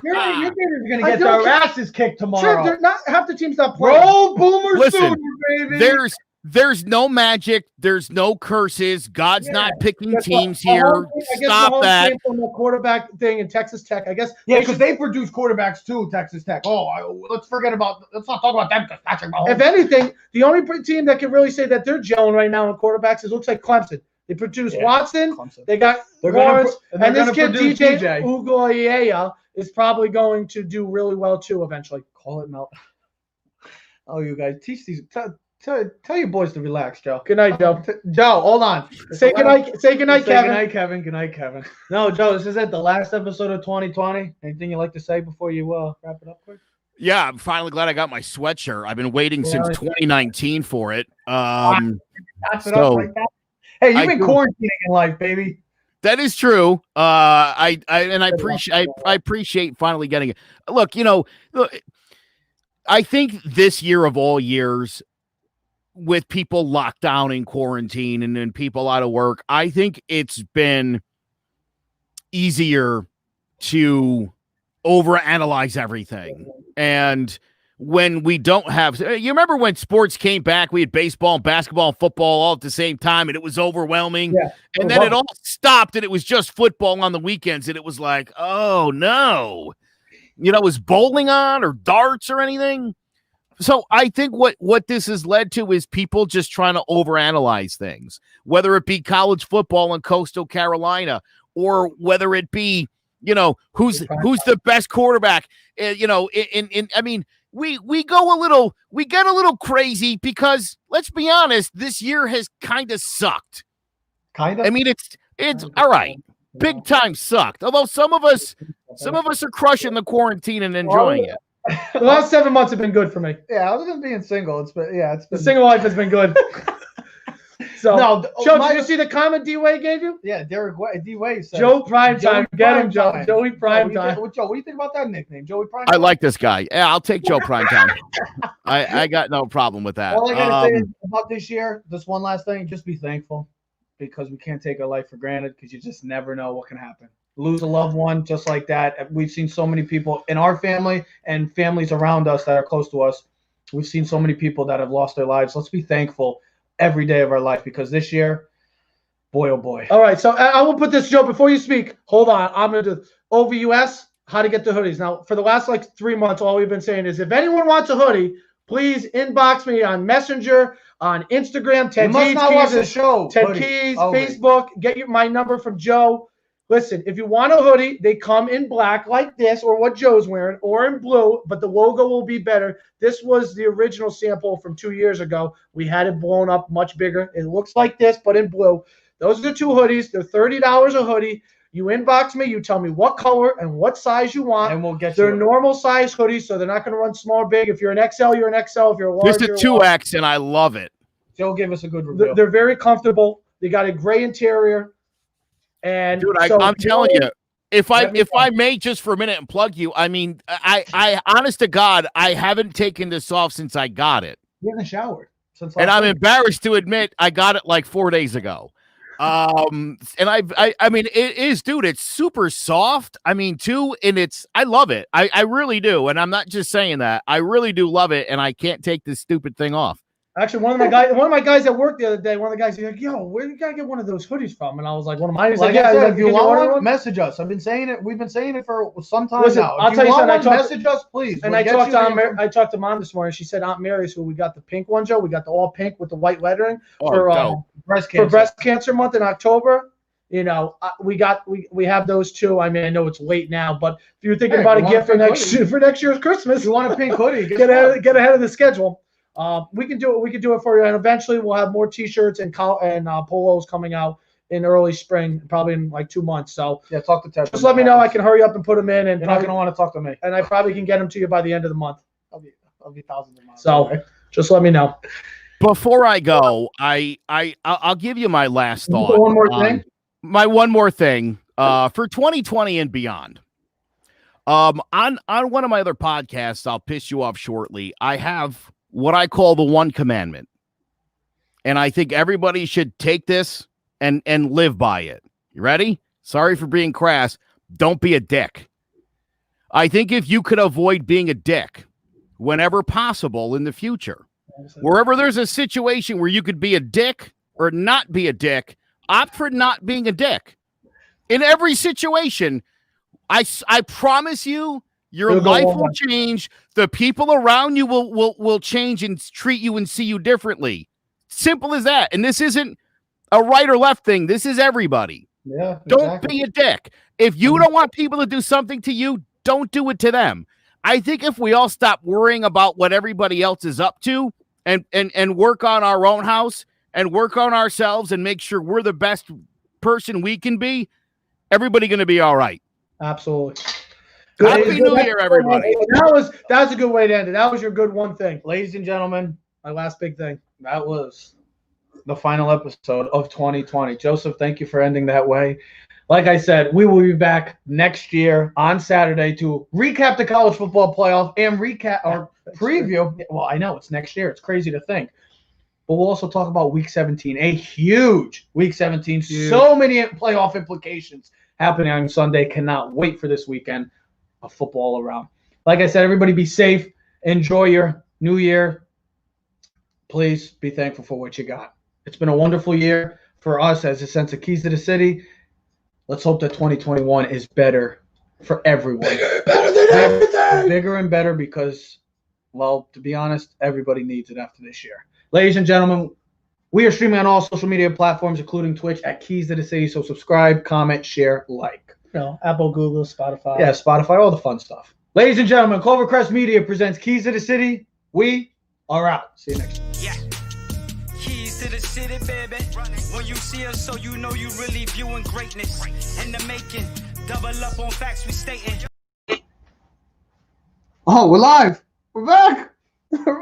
Your team is going to get their asses kicked tomorrow. Sure, not half the team's not playing. Roll Boomer Listen, Sooner, baby. There's no magic. There's no curses. God's not picking teams here. Stop that. Came from the quarterback thing in Texas Tech, I guess. Yeah, because they produce quarterbacks too, Texas Tech. Let's not talk about them because Patrick Mahomes. If anything, the only team that can really say that they're gelling right now in quarterbacks is looks like Clemson. They produce Watson. Clemson. They got Lawrence, and this kid DJ Ugoyea is probably going to do really well too eventually. Call it Mel. Oh, you guys teach these. Tell your boys to relax, Joe. Good night, Joe. Joe, hold on. Say goodnight. Say goodnight, Kevin. Good night, Kevin. Good night, Kevin. No, Joe, this is it. The last episode of 2020. Anything you'd like to say before you wrap it up, quick? Yeah, I'm finally glad I got my sweatshirt. I've been waiting since 2019 for it. Hey, you've been quarantining in life, baby. That is true. I appreciate finally getting it. Look, I think this year of all years, with people locked down in quarantine and then people out of work, I think it's been easier to overanalyze everything. And when we don't have, you remember when sports came back, we had baseball, basketball, and football all at the same time, and it was overwhelming. Yeah. And then it all stopped, and it was just football on the weekends, and it was like, oh no, was bowling on or darts or anything? So I think what this has led to is people just trying to overanalyze things, whether it be college football in Coastal Carolina or whether it be, who's the best quarterback. We get a little crazy because let's be honest, this year has kind of sucked. Kind of. I mean, it's all right. Big time sucked. Although some of us are crushing the quarantine and enjoying it. The last 7 months have been good for me. Yeah, other than being single, it's been the single life has been good. So, Joe, did you see the comment D-Way gave you? Yeah, D-Way said Joe Primetime. Get him, Joe. Joey Primetime. Joe, what do you think about that nickname, Joey Primetime? I like this guy. Yeah, I'll take Joe Primetime. I got no problem with that. All I gotta say about this year, this one last thing, just be thankful because we can't take our life for granted because you just never know what can happen. Lose a loved one just like that. We've seen so many people in our family and families around us that are close to us. We've seen so many people that have lost their lives. Let's be thankful every day of our life because this year, boy, oh boy. All right, so I will put this, Joe, before you speak. Hold on. I'm going to do OVUS, how to get the hoodies. Now, for the last 3 months, all we've been saying is if anyone wants a hoodie, please inbox me on Messenger, on Instagram, Ted Keys, Facebook. Get my number from Joe. Listen, if you want a hoodie, they come in black like this or what Joe's wearing or in blue, but the logo will be better. This was the original sample from 2 years ago. We had it blown up much bigger. It looks like this, but in blue. Those are the two hoodies. They're $30 a hoodie. You inbox me. You tell me what color and what size you want. And we'll get They're normal size hoodies, so they're not going to run small or big. If you're an XL, you're an XL. If you're a large, this is a 2X, and I love it. Joe gave us a good review. They're very comfortable. They got a gray interior. And dude, I'm telling you, if I may just for a minute and plug you, I mean, I honest to God, I haven't taken this off since I got it. You haven't showered since. And I'm embarrassed to admit I got it like 4 days ago. And I mean, it is, dude, it's super soft. I mean, too, and I love it. I really do. And I'm not just saying that. I really do love it. And I can't take this stupid thing off. Actually, one of my guys at work the other day, one of the guys, he's like, yo, where you gotta get one of those hoodies from? And I was like, one of mine. He's like, yeah, if you want one, message us. I've been saying it. We've been saying it for some time now. I'll tell you something. Message us, please. And I talked to Mom this morning. She said Aunt Mary's, who we got the pink one, Joe. We got the all pink with the white lettering for breast cancer month in October. You know, we have those too. I mean, I know it's late now, but if you're thinking about a gift for next year's Christmas, you want a pink hoodie, get ahead of the schedule. We can do it. We can do it for you, and eventually we'll have more T-shirts and polos coming out in early spring, probably in like 2 months. So yeah, talk to Ted. Just let me know. I can hurry up and put them in, and you're not gonna want to talk to me. And I probably can get them to you by the end of the month. I'll be thousands of miles. So away. Just let me know. Before I go, I'll give you my last thought. One more thing. My one more thing. For 2020 and beyond. On one of my other podcasts, I'll piss you off shortly. I have what I call the one commandment. And I think everybody should take this and live by it. You ready? Sorry for being crass. Don't be a dick. I think if you could avoid being a dick whenever possible in the future, wherever there's a situation where you could be a dick or not be a dick, opt for not being a dick. In every situation, I promise you, your life will change. The people around you will change and treat you and see you differently. Simple as that. And this isn't a right or left thing. This is everybody. Yeah. Don't be a dick. If you don't want people to do something to you, don't do it to them. I think if we all stop worrying about what everybody else is up to and work on our own house and work on ourselves and make sure we're the best person we can be, everybody going to be all right. Absolutely. Happy New Year, everybody. That was a good way to end it. That was your good one thing. Ladies and gentlemen, My last big thing. that was the final episode of 2020. Joseph, thank you for ending that way. Like I said, we will be back next year on Saturday to recap the college football playoff and preview. Well, I know it's next year. It's crazy to think. But we'll also talk about Week 17, a huge Week 17. Huge. So many playoff implications happening on Sunday. Cannot wait for this weekend of football around. Like I said, everybody be safe. Enjoy your new year. Please be thankful for what you got. It's been a wonderful year for us as a sense of Keys to the City. Let's hope that 2021 is better for everyone. Better than everything. Bigger and better because, well, to be honest, everybody needs it after this year. Ladies and gentlemen, we are streaming on all social media platforms, including Twitch at Keys to the City. So subscribe, comment, share, like. Apple, Google, Spotify. Yeah, Spotify, all the fun stuff. Ladies and gentlemen, Clovercrest Media presents Keys to the City. We are out. See you next time. Yeah. Keys to the city, baby. When you see us, so you know you really viewing greatness. In the making, double up on facts we stating. Oh, we're live. We're back.